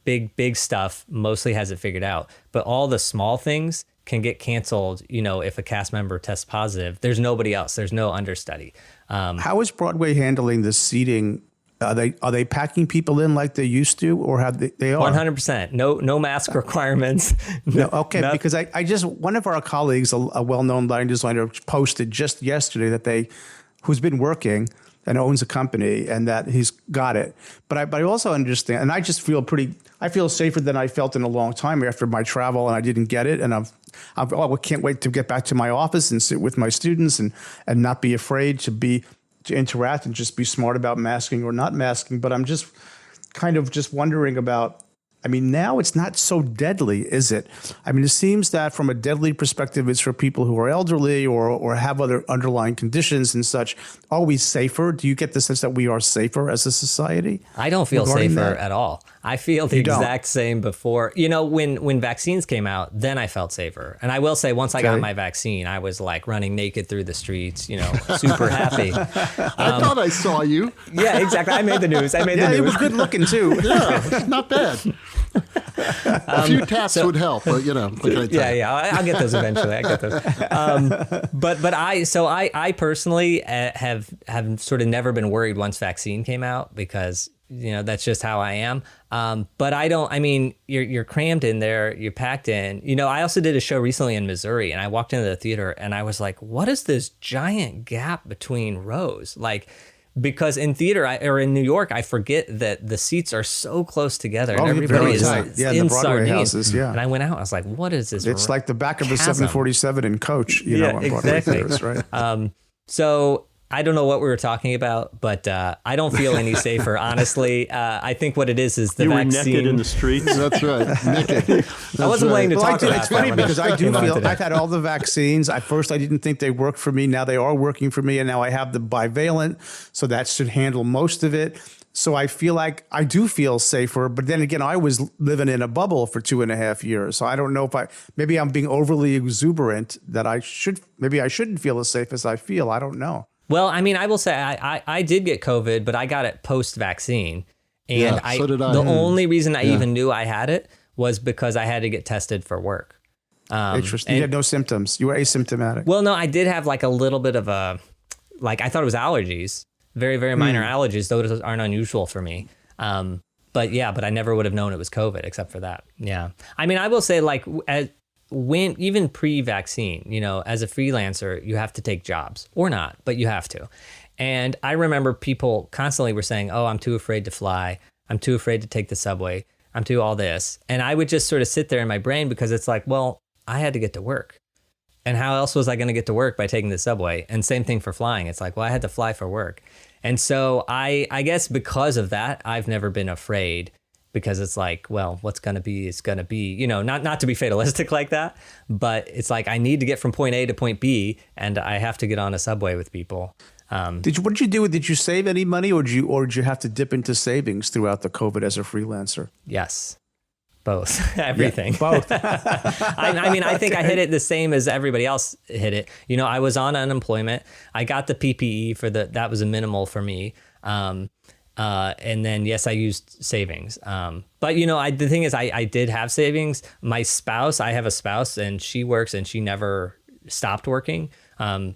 S4: Big stuff mostly has it figured out. But all the small things can get canceled, if a cast member tests positive. There's nobody else. There's no understudy.
S2: How is Broadway handling the seating? Are they packing people in like they used to, or have they are?
S4: 100%. No mask requirements.
S2: No, okay, because I just, one of our colleagues, a well-known lighting designer, posted just yesterday who's been working and owns a company, and that he's got it. But I also understand, and I just feel I feel safer than I felt in a long time after my travel, and I I can't wait to get back to my office and sit with my students and not be afraid to interact and just be smart about masking or not masking. But I'm just kind of just wondering about, now it's not so deadly, is it? It seems that from a deadly perspective, it's for people who are elderly or have other underlying conditions and such. Are we safer? Do you get the sense that we are safer as a society?
S4: I don't feel safer at all. I feel the exact same before. When vaccines came out, then I felt safer. And I will say, once I got my vaccine, I was like running naked through the streets, super happy.
S3: I thought I saw you.
S4: Yeah, exactly. I made the news. the news.
S2: He was good looking too.
S3: Yeah, not bad. A few taps would help, but
S4: I'll get those eventually. I get those. But I personally have sort of never been worried once vaccine came out, because that's just how I am. But I don't, you're crammed in there, you're packed in. I also did a show recently in Missouri, and I walked into the theater and I was like, what is this giant gap between rows? Like, because in theater or in New York, I forget that the seats are so close together and everybody is in
S2: the Broadway houses,
S4: And I went out, I was like, what is this?
S2: It's like the back of a 747 in Coach, on Broadway
S4: exactly.
S2: theaters, right?
S4: So I don't know what we were talking about, but I don't feel any safer, honestly. I think what it is the
S1: you
S4: vaccine.
S1: were naked in the streets.
S3: That's right. Naked.
S4: I wasn't planning to talk about
S2: It's funny
S4: that
S2: because I do feel
S4: today.
S2: I've had all the vaccines. At first, I didn't think they worked for me. Now they are working for me, and now I have the bivalent, so that should handle most of it. So I feel like I do feel safer. But then again, I was living in a bubble for 2.5 years. So I don't know maybe I'm being overly exuberant that I shouldn't feel as safe as I feel. I don't know.
S4: Well, I will say I did get COVID, but I got it post-vaccine. And
S3: so did I.
S4: The only reason I even knew I had it was because I had to get tested for work.
S2: Interesting. You had no symptoms. You were asymptomatic.
S4: Well, no, I did have like a little bit of I thought it was allergies. Very, very minor allergies. Those aren't unusual for me. But I never would have known it was COVID except for that. Yeah. I will say, like, even pre-vaccine, as a freelancer, you have to take jobs or not, but you have to. And I remember people constantly were saying, oh, I'm too afraid to fly. I'm too afraid to take the subway. I'm too all this. And I would just sort of sit there in my brain because it's like, well, I had to get to work. And how else was I going to get to work by taking the subway? And same thing for flying. It's like, well, I had to fly for work. And so I guess because of that, I've never been afraid. because it's like, well, what's going to be is going to be, you know, not to be fatalistic like that, but it's like I need to get from point A to point B, and I have to get on a subway with people.
S2: What did you do? Did you save any money, or did you have to dip into savings throughout the COVID as a freelancer?
S4: Yes. Both. Everything.
S2: Yeah, both.
S4: I mean, I think I hit it the same as everybody else hit it. You know, I was on unemployment. I got the PPE that was a minimal for me. And then, yes, I used savings. But, you know, the thing is, I did have savings. I have a spouse, and she works, and she never stopped working.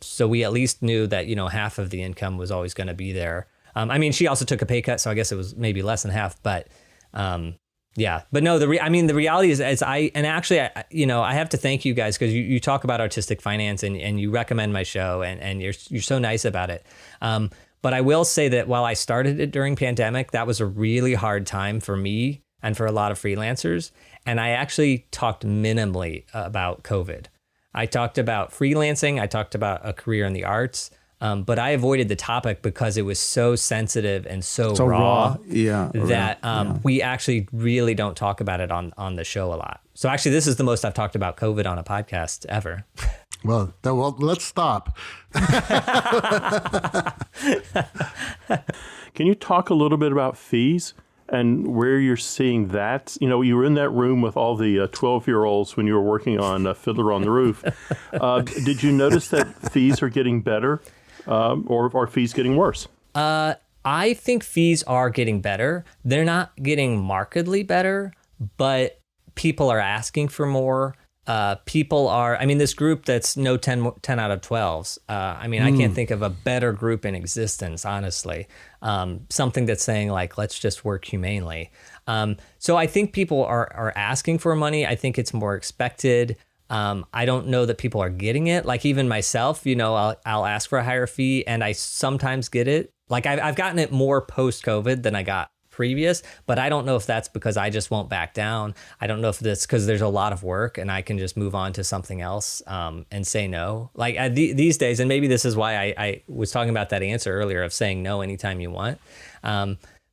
S4: So we at least knew that, you know, half of the income was always going to be there. I mean, she also took a pay cut, so I guess it was maybe less than half, but, yeah, but no, the reality is I have to thank you guys, because you talk about artistic finance and you recommend my show, and you're so nice about it. But I will say that while I started it during pandemic, that was a really hard time for me and for a lot of freelancers. And I actually talked minimally about COVID. I talked about freelancing. I talked about a career in the arts. But I avoided the topic because it was so sensitive and so raw. We actually really don't talk about it on the show a lot. So actually, this is the most I've talked about COVID on a podcast ever.
S3: Well, let's stop.
S1: Can you talk a little bit about fees and where you're seeing that? You know, you were in that room with all the 12-year-olds when you were working on Fiddler on the Roof. Did you notice that fees are getting better? Or are fees getting worse?
S4: I think fees are getting better. They're not getting markedly better, but people are asking for more. This group that's no 10 out of 12s. I can't think of a better group in existence, honestly. Something that's saying, like, let's just work humanely. So I think people are asking for money. I think it's more expected. I don't know that people are getting it. Like, even myself, you know, I'll ask for a higher fee, and I sometimes get it. Like, I've gotten it more post-COVID than I got previous, but I don't know if that's because I just won't back down. I don't know if that's because there's a lot of work and I can just move on to something else and say no. Like, these days, and maybe this is why I was talking about that answer earlier of saying no anytime you want.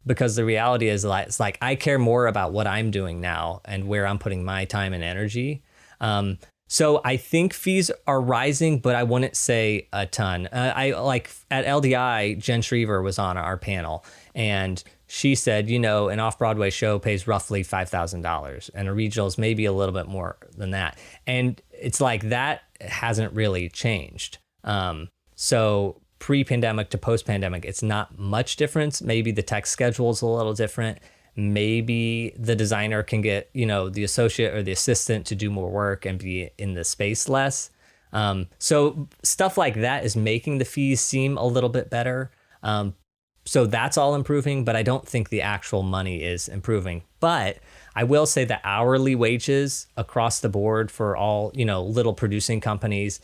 S4: Because the reality is, it's like I care more about what I'm doing now and where I'm putting my time and energy. So I think fees are rising, but I wouldn't say a ton. I like at LDI, Jen Shriver was on our panel, and she said, you know, an off-Broadway show pays roughly $5,000, and a regional is maybe a little bit more than that. And it's like that hasn't really changed. So pre-pandemic to post-pandemic, it's not much difference. Maybe the tech schedule is a little different. Maybe the designer can get, you know, the associate or the assistant to do more work and be in the space less. So stuff like that is making the fees seem a little bit better. So that's all improving, but I don't think the actual money is improving. But I will say that hourly wages across the board for all, you know, little producing companies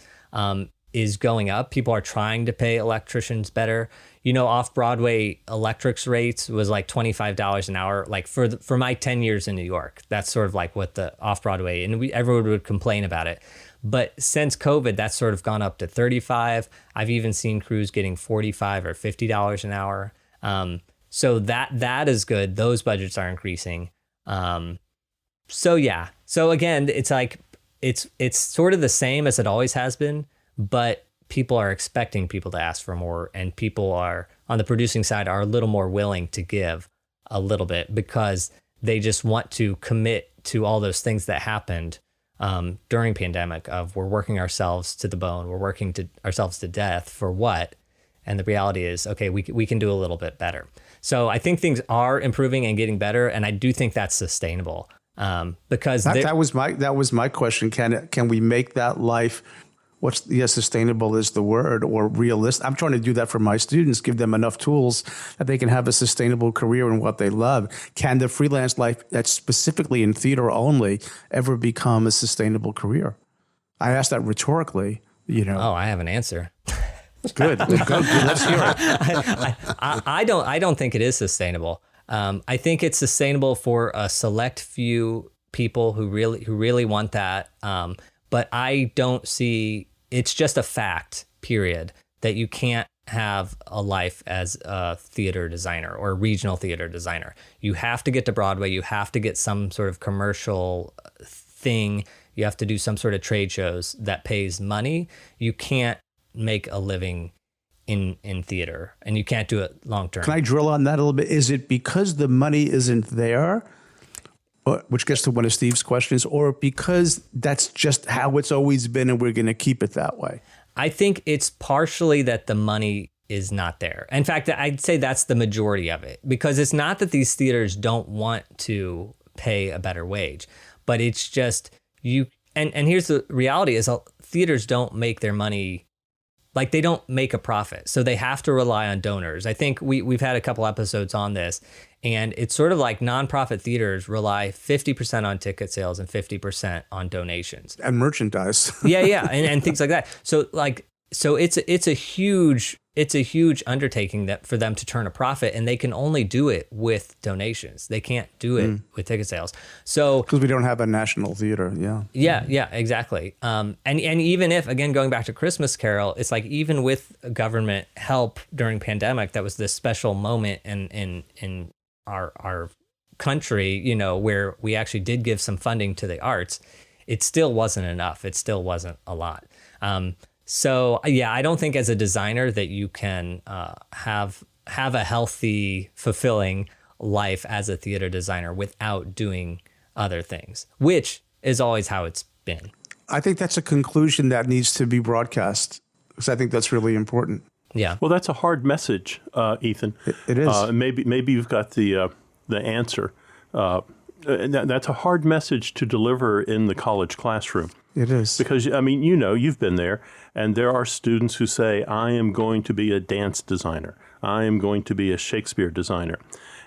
S4: is going up. People are trying to pay electricians better. You know, off-Broadway electrics rates was like $25 an hour. Like for my 10 years in New York, that's sort of like what the off-Broadway, and everyone would complain about it. But since COVID, that's sort of gone up to $35. I've even seen crews getting $45 or $50 an hour. So that is good. Those budgets are increasing. So yeah. So again, it's like it's sort of the same as it always has been, but people are expecting people to ask for more, and people are on the producing side are a little more willing to give a little bit because they just want to commit to all those things that happened during pandemic of we're working ourselves to the bone, we're working to ourselves to death for what? And the reality is, okay, we can do a little bit better. So I think things are improving and getting better, and I do think that's sustainable because
S2: that was my question. Can we make that life? Sustainable is the word, or realistic. I'm trying to do that for my students, give them enough tools that they can have a sustainable career in what they love. Can the freelance life that's specifically in theater only ever become a sustainable career? I asked that rhetorically, you know.
S4: Oh, I have an answer.
S2: Good. Let's hear it.
S4: I don't think it is sustainable. I think it's sustainable for a select few people who really want that. But I don't see, it's just a fact, period, that you can't have a life as a theater designer or a regional theater designer. You have to get to Broadway. You have to get some sort of commercial thing. You have to do some sort of trade shows that pays money. You can't make a living in theater, and you can't do it long term.
S2: Can I drill on that a little bit? Is it because the money isn't there, which gets to one of Steve's questions, or because that's just how it's always been and we're going to keep it that way?
S4: I think it's partially that the money is not there. In fact, I'd say that's the majority of it, because it's not that these theaters don't want to pay a better wage, but it's just you. And here's the reality is theaters don't make their money. Like, they don't make a profit, so they have to rely on donors. I think we've had a couple episodes on this, and it's sort of like nonprofit theaters rely 50% on ticket sales and 50% on donations
S2: And merchandise.
S4: yeah, and things like that. So it's a huge undertaking that for them to turn a profit, and they can only do it with donations. They can't do it with ticket sales. So
S2: Because we don't have a national theater, yeah.
S4: yeah, exactly. And even if, again, going back to Christmas Carol, it's like even with government help during pandemic, that was this special moment in our country, you know, where we actually did give some funding to the arts. It still wasn't enough. It still wasn't a lot. So yeah, I don't think as a designer that you can have a healthy, fulfilling life as a theater designer without doing other things, which is always how it's been.
S2: I think that's a conclusion that needs to be broadcast, because I think that's really important.
S4: Yeah.
S1: Well, that's a hard message, Ethan.
S2: It is.
S1: Maybe you've got the answer. And that's a hard message to deliver in the college classroom.
S2: It is.
S1: Because, I mean, you know, you've been there, and there are students who say, I am going to be a dance designer. I am going to be a Shakespeare designer.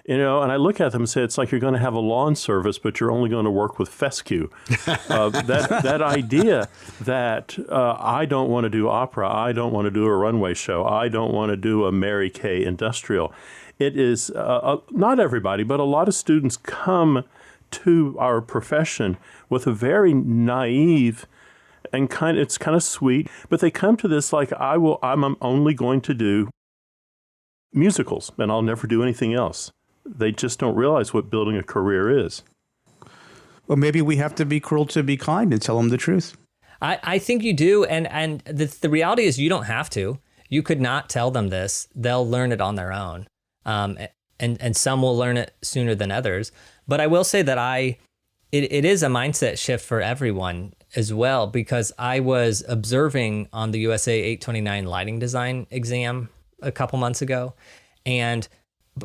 S1: You know, and I look at them and say, it's like you're going to have a lawn service, but you're only going to work with fescue. That idea that I don't want to do opera, I don't want to do a runway show, I don't want to do a Mary Kay industrial. It is, not everybody, but a lot of students come to our profession with a very naive and it's kind of sweet, but they come to this like, I'm only going to do musicals and I'll never do anything else. They just don't realize what building a career is.
S2: Well, maybe we have to be cruel to be kind and tell them the truth.
S4: I think you do. And the reality is you don't have to. You could not tell them this. They'll learn it on their own. And some will learn it sooner than others. But I will say that it is a mindset shift for everyone as well, because I was observing on the USA 829 lighting design exam a couple months ago. And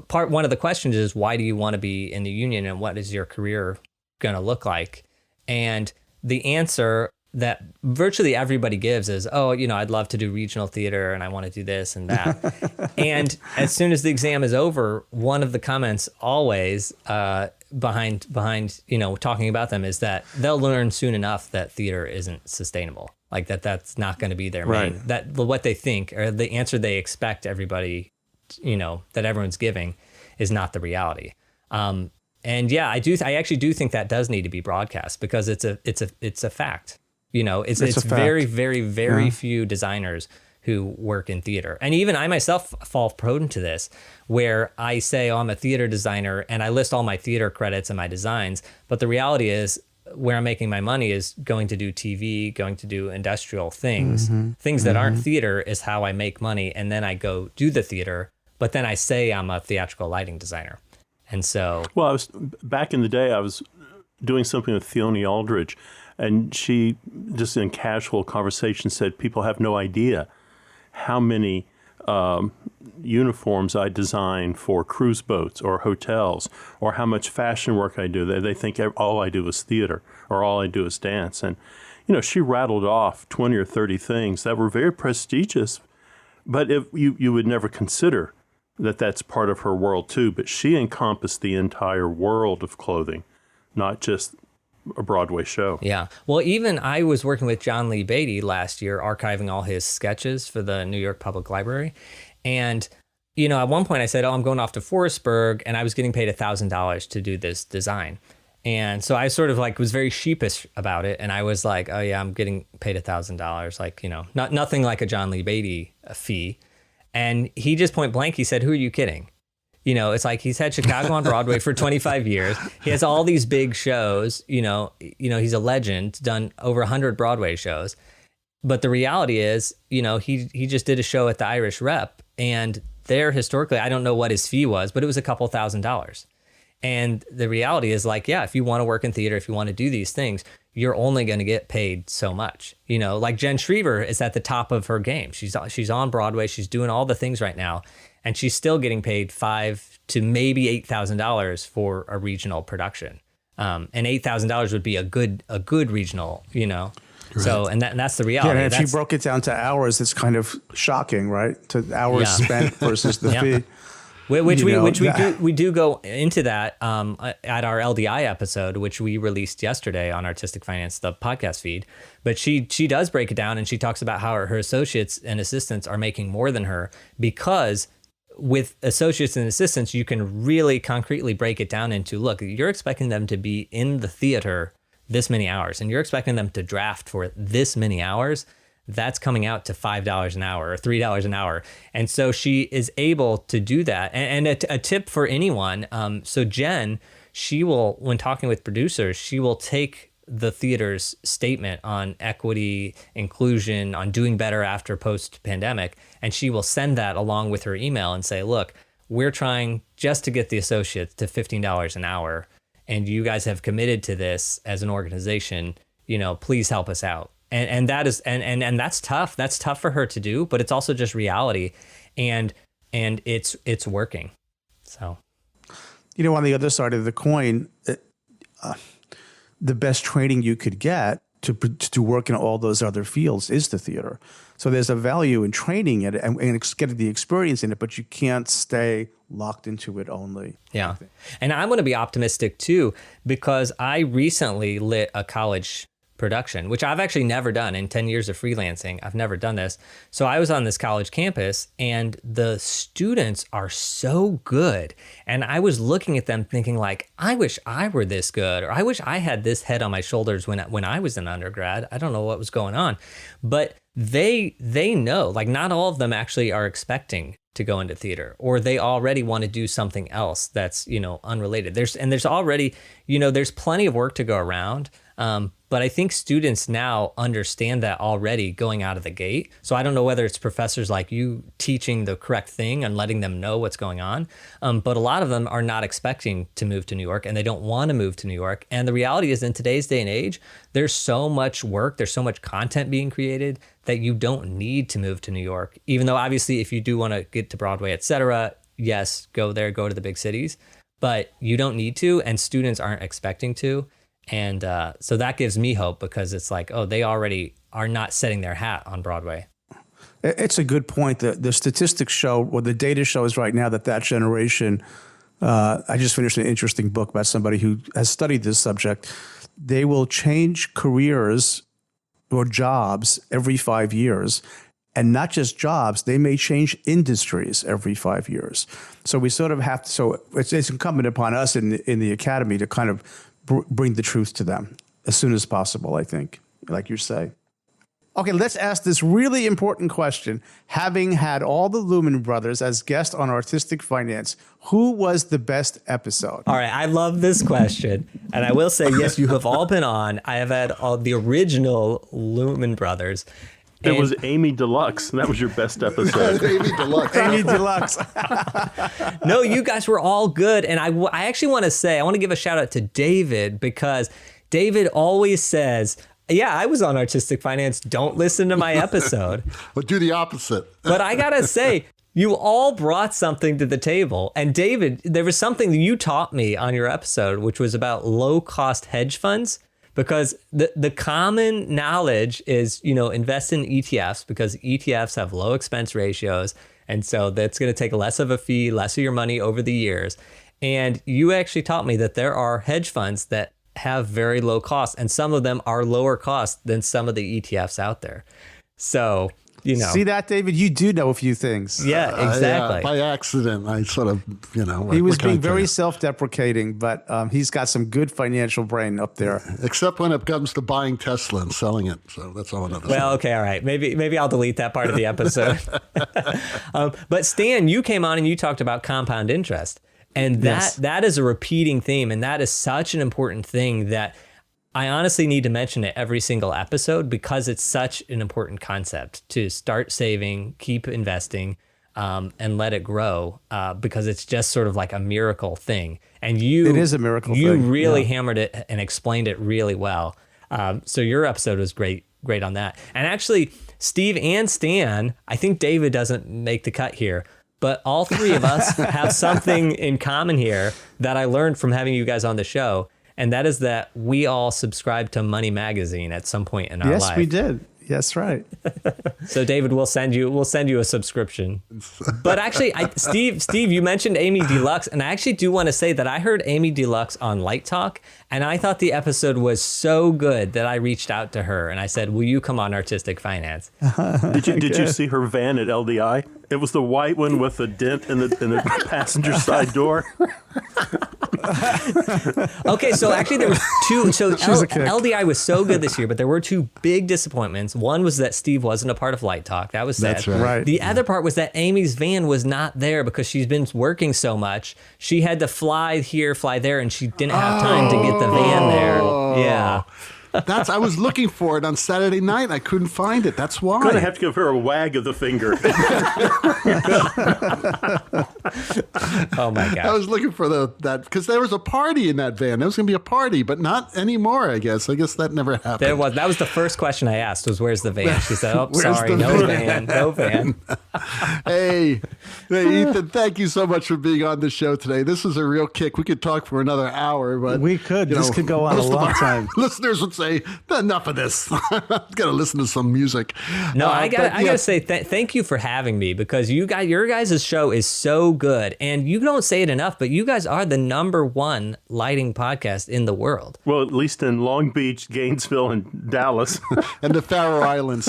S4: one of the questions is, why do you want to be in the union and what is your career going to look like? And the answer that virtually everybody gives is, oh, you know, I'd love to do regional theater and I want to do this and that. And as soon as the exam is over, one of the comments always behind, you know, talking about them is that they'll learn soon enough that theater isn't sustainable. Like that's not going to be their main, that what they think or the answer they expect everybody, you know, that everyone's giving is not the reality. And yeah, I actually do think that does need to be broadcast, because it's a fact. You know, it's very, very, very few designers who work in theater. And even I myself fall prone to this, where I say, oh, I'm a theater designer and I list all my theater credits and my designs. But the reality is where I'm making my money is going to do TV, going to do industrial things. Things that aren't theater is how I make money. And then I go do the theater, but then I say I'm a theatrical lighting designer. And so...
S1: Well, back in the day, I was doing something with Theone Aldridge, and she, just in casual conversation, said people have no idea how many uniforms I design for cruise boats or hotels, or how much fashion work I do. They think all I do is theater or all I do is dance. And, you know, she rattled off 20 or 30 things that were very prestigious, but if you would never consider that that's part of her world too. But she encompassed the entire world of clothing, not just a Broadway show.
S4: Yeah. Well, even I was working with John Lee Beatty last year, archiving all his sketches for the New York Public Library. And, you know, at one point I said, oh, I'm going off to Forestburg, and I was getting paid $1,000 to do this design. And so I sort of like was very sheepish about it. And I was like, oh yeah, I'm getting paid $1,000. Like, you know, nothing like a John Lee Beatty fee. And he just point blank, he said, who are you kidding? You know, it's like he's had Chicago on Broadway for 25 years. He has all these big shows, you know, he's a legend, done over 100 Broadway shows. But the reality is, you know, he just did a show at the Irish Rep, and there historically, I don't know what his fee was, but it was a couple $1,000s. And the reality is like, yeah, if you want to work in theater, if you want to do these things, you're only going to get paid so much. You know, like Jen Shriver is at the top of her game. She's on Broadway. She's doing all the things right now. And she's still getting paid $5,000 to maybe $8,000 for a regional production. And $8,000 would be a good regional, you know. Right. So, and that's the reality.
S2: Yeah, and if you broke it down to hours, it's kind of shocking, right? To hours spent versus the fee.
S4: We do go into that at our LDI episode, which we released yesterday on Artistic Finance, the podcast feed. But she does break it down, and she talks about how her associates and assistants are making more than her, because with associates and assistants, you can really concretely break it down into, look, you're expecting them to be in the theater this many hours, and you're expecting them to draft for this many hours. That's coming out to $5 an hour or $3 an hour. And so she is able to do that. And a tip for anyone. So Jen, she will, when talking with producers, she will take the theater's statement on equity, inclusion, on doing better after post-pandemic, and she will send that along with her email and say, look, we're trying just to get the associates to $15 an hour, and you guys have committed to this as an organization, you know, please help us out. And that is, and that's tough. That's tough for her to do, but it's also just reality, and it's working. So,
S2: you know, on the other side of the coin, the best training you could get to work in all those other fields is the theater. So there's a value in training it and getting the experience in it, but you can't stay locked into it only.
S4: Yeah. And I'm going to be optimistic too, because I recently lit a college production, which I've actually never done in 10 years of freelancing. I've never done this. So I was on this college campus, and the students are so good. And I was looking at them thinking like, I wish I were this good, or I wish I had this head on my shoulders when I was an undergrad. I don't know what was going on, but they know, like, not all of them actually are expecting to go into theater, or they already want to do something else that's, you know, unrelated. There's already, you know, there's plenty of work to go around. But I think students now understand that already going out of the gate. So I don't know whether it's professors like you teaching the correct thing and letting them know what's going on. But a lot of them are not expecting to move to New York, and they don't want to move to New York. And the reality is, in today's day and age, there's so much work, there's so much content being created that you don't need to move to New York. Even though obviously if you do want to get to Broadway, et cetera, yes, go there, go to the big cities, but you don't need to, and students aren't expecting to. And so that gives me hope, because it's like, oh, they already are not setting their hat on Broadway.
S2: It's a good point. The statistics show, or the data shows right now, that generation, I just finished an interesting book about somebody who has studied this subject. They will change careers or jobs every 5 years. And not just jobs, they may change industries every 5 years. So we sort of have to, so it's incumbent upon us in the academy to kind of bring the truth to them as soon as possible, I think, like you say. Okay, let's ask this really important question. Having had all the Lumen Brothers as guests on Artistic Finance, who was the best episode?
S4: All right, I love this question. And I will say, yes, you have all been on. I have had all the original Lumen Brothers.
S1: It was Amy Deluxe, and that was your best episode.
S3: Amy Deluxe.
S2: Amy Deluxe.
S4: No, you guys were all good. And I actually want to say, I want to give a shout out to David, because David always says, yeah, I was on Artistic Finance. Don't listen to my episode.
S3: But do the opposite.
S4: But I got to say, you all brought something to the table. And David, there was something that you taught me on your episode, which was about low-cost hedge funds. Because the common knowledge is, you know, invest in ETFs, because ETFs have low expense ratios. And so that's going to take less of a fee, less of your money over the years. And you actually taught me that there are hedge funds that have very low costs, and some of them are lower cost than some of the ETFs out there. So
S2: See that, David? You do know a few things.
S4: Yeah, exactly.
S3: By accident, I sort of,
S2: He was being very self-deprecating, but he's got some good financial brain up there.
S3: Except when it comes to buying Tesla and selling it. So that's all another
S4: Well, okay, all right. Maybe I'll delete that part of the episode. But Stan, you came on and you talked about compound interest. And that is a repeating theme. And that is such an important thing that I honestly need to mention it every single episode because it's such an important concept to start saving, keep investing, and let it grow because it's just sort of like a miracle thing. And it
S2: is a miracle thing.
S4: You really hammered it and explained it really well. So your episode was great on that. And actually, Steve and Stan, I think David doesn't make the cut here, but all three of us have something in common here that I learned from having you guys on the show. And that is that we all subscribed to Money Magazine at some point in our life.
S2: Yes, we did. Yes, right.
S4: So David, we'll send you a subscription. But actually, Steve, you mentioned Amy Deluxe, and I actually do want to say that I heard Amy Deluxe on Light Talk, and I thought the episode was so good that I reached out to her and I said, "Will you come on Artistic Finance?"
S1: Did you see her van at LDI? It was the white one with a dent in the passenger side door.
S4: Okay, so actually there was two. So LDI was so good this year, but there were two big disappointments. One was that Steve wasn't a part of Light Talk. That was sad.
S3: That's right.
S4: The other part was that Amy's van was not there because she's been working so much. She had to fly here, fly there, and she didn't have time to get the van there. Yeah.
S3: I was looking for it on Saturday night. I couldn't find it. That's why.
S1: Gonna have to give her a wag of the finger.
S4: Oh my God.
S3: I was looking for that because there was a party in that van. There was going to be a party, but not anymore, I guess. I guess that never happened.
S4: That was the first question I asked was, "Where's the van?" She said, "Oh,
S3: Where's
S4: sorry,
S3: the
S4: no
S3: van?"
S4: no van."
S3: Hey, Ethan, thank you so much for being on the show today. This is a real kick. We could talk for another hour, but
S2: we could. This could go on a long time.
S3: Listeners would say, enough of this. I'm going to listen to some music.
S4: No, I gotta say thank you for having me because your guys' show is so good, and you don't say it enough, but you guys are the #1 lighting podcast in the world.
S1: Well, at least in Long Beach, Gainesville, and Dallas,
S3: and the Faroe Islands.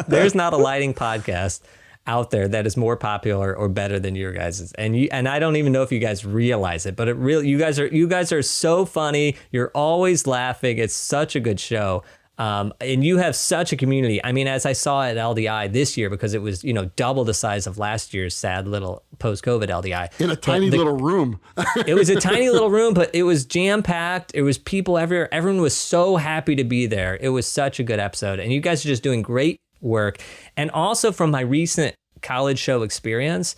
S4: There's not a lighting podcast out there that is more popular or better than your guys's, and I don't even know if you guys realize it, but you guys are so funny. You're always laughing. It's such a good show, and you have such a community. I mean, as I saw at LDI this year, because it was double the size of last year's sad little post-COVID LDI
S3: in a tiny little room.
S4: It was a tiny little room, but it was jam-packed. It was people everywhere. Everyone was so happy to be there. It was such a good episode, and you guys are just doing great work. And also from my recent college show experience,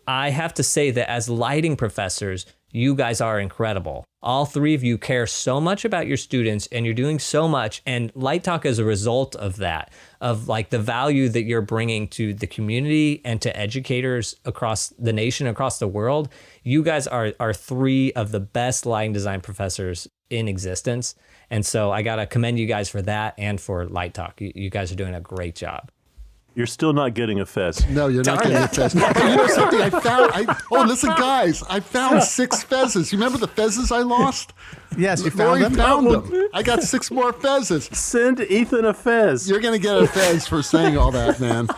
S4: I have to say that as lighting professors, you guys are incredible. All three of you care so much about your students and you're doing so much. And Light Talk is a result of that, of like the value that you're bringing to the community and to educators across the nation, across the world. You guys are three of the best lighting design professors in existence. And so I got to commend you guys for that and for Light Talk. You guys are doing a great job.
S1: You're still not getting a fez.
S3: No, you're not getting a fez. But you know something? Listen, guys, I found 6 fezzes. You remember the fezzes I lost?
S2: Yes, you found them.
S3: Found them. I got 6 more fezzes.
S1: Send Ethan a fez.
S3: You're going to get a fez for saying all that, man.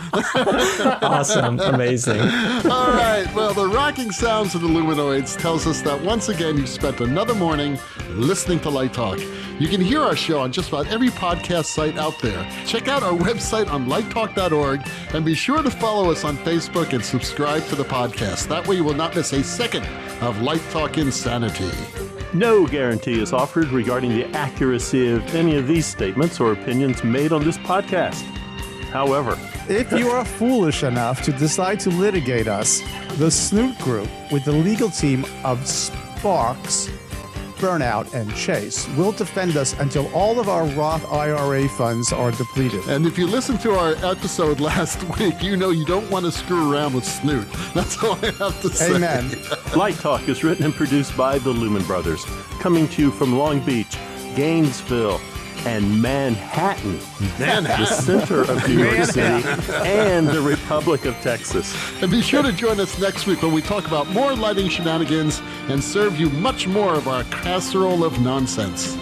S4: Awesome. Amazing.
S3: All right. Well, the rocking sounds of the Luminoids tells us that once again you've spent another morning listening to Light Talk. You can hear our show on just about every podcast site out there. Check out our website on lighttalk.org and be sure to follow us on Facebook and subscribe to the podcast. That way you will not miss a second of Light Talk insanity.
S1: No guarantee is offered regarding the accuracy of any of these statements or opinions made on this podcast. However,
S2: if you are foolish enough to decide to litigate us, the Snoot Group, with the legal team of Sparks, Burnout, and Chase, will defend us until all of our Roth IRA funds are depleted.
S3: And if you listened to our episode last week, you know you don't want to screw around with Snoot. That's all I have to say.
S2: Amen.
S1: Light Talk is written and produced by the Lumen Brothers, coming to you from Long Beach, Gainesville, and Manhattan, the center of New York City, and the Republic of Texas.
S3: And be sure to join us next week when we talk about more lighting shenanigans and serve you much more of our casserole of nonsense.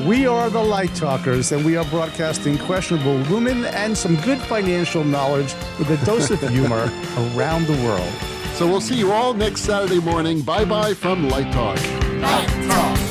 S2: We are the Light Talkers, and we are broadcasting questionable lumen and some good financial knowledge with a dose of humor around the world.
S3: So we'll see you all next Saturday morning. Bye-bye from Light Talk.
S5: Light Talk.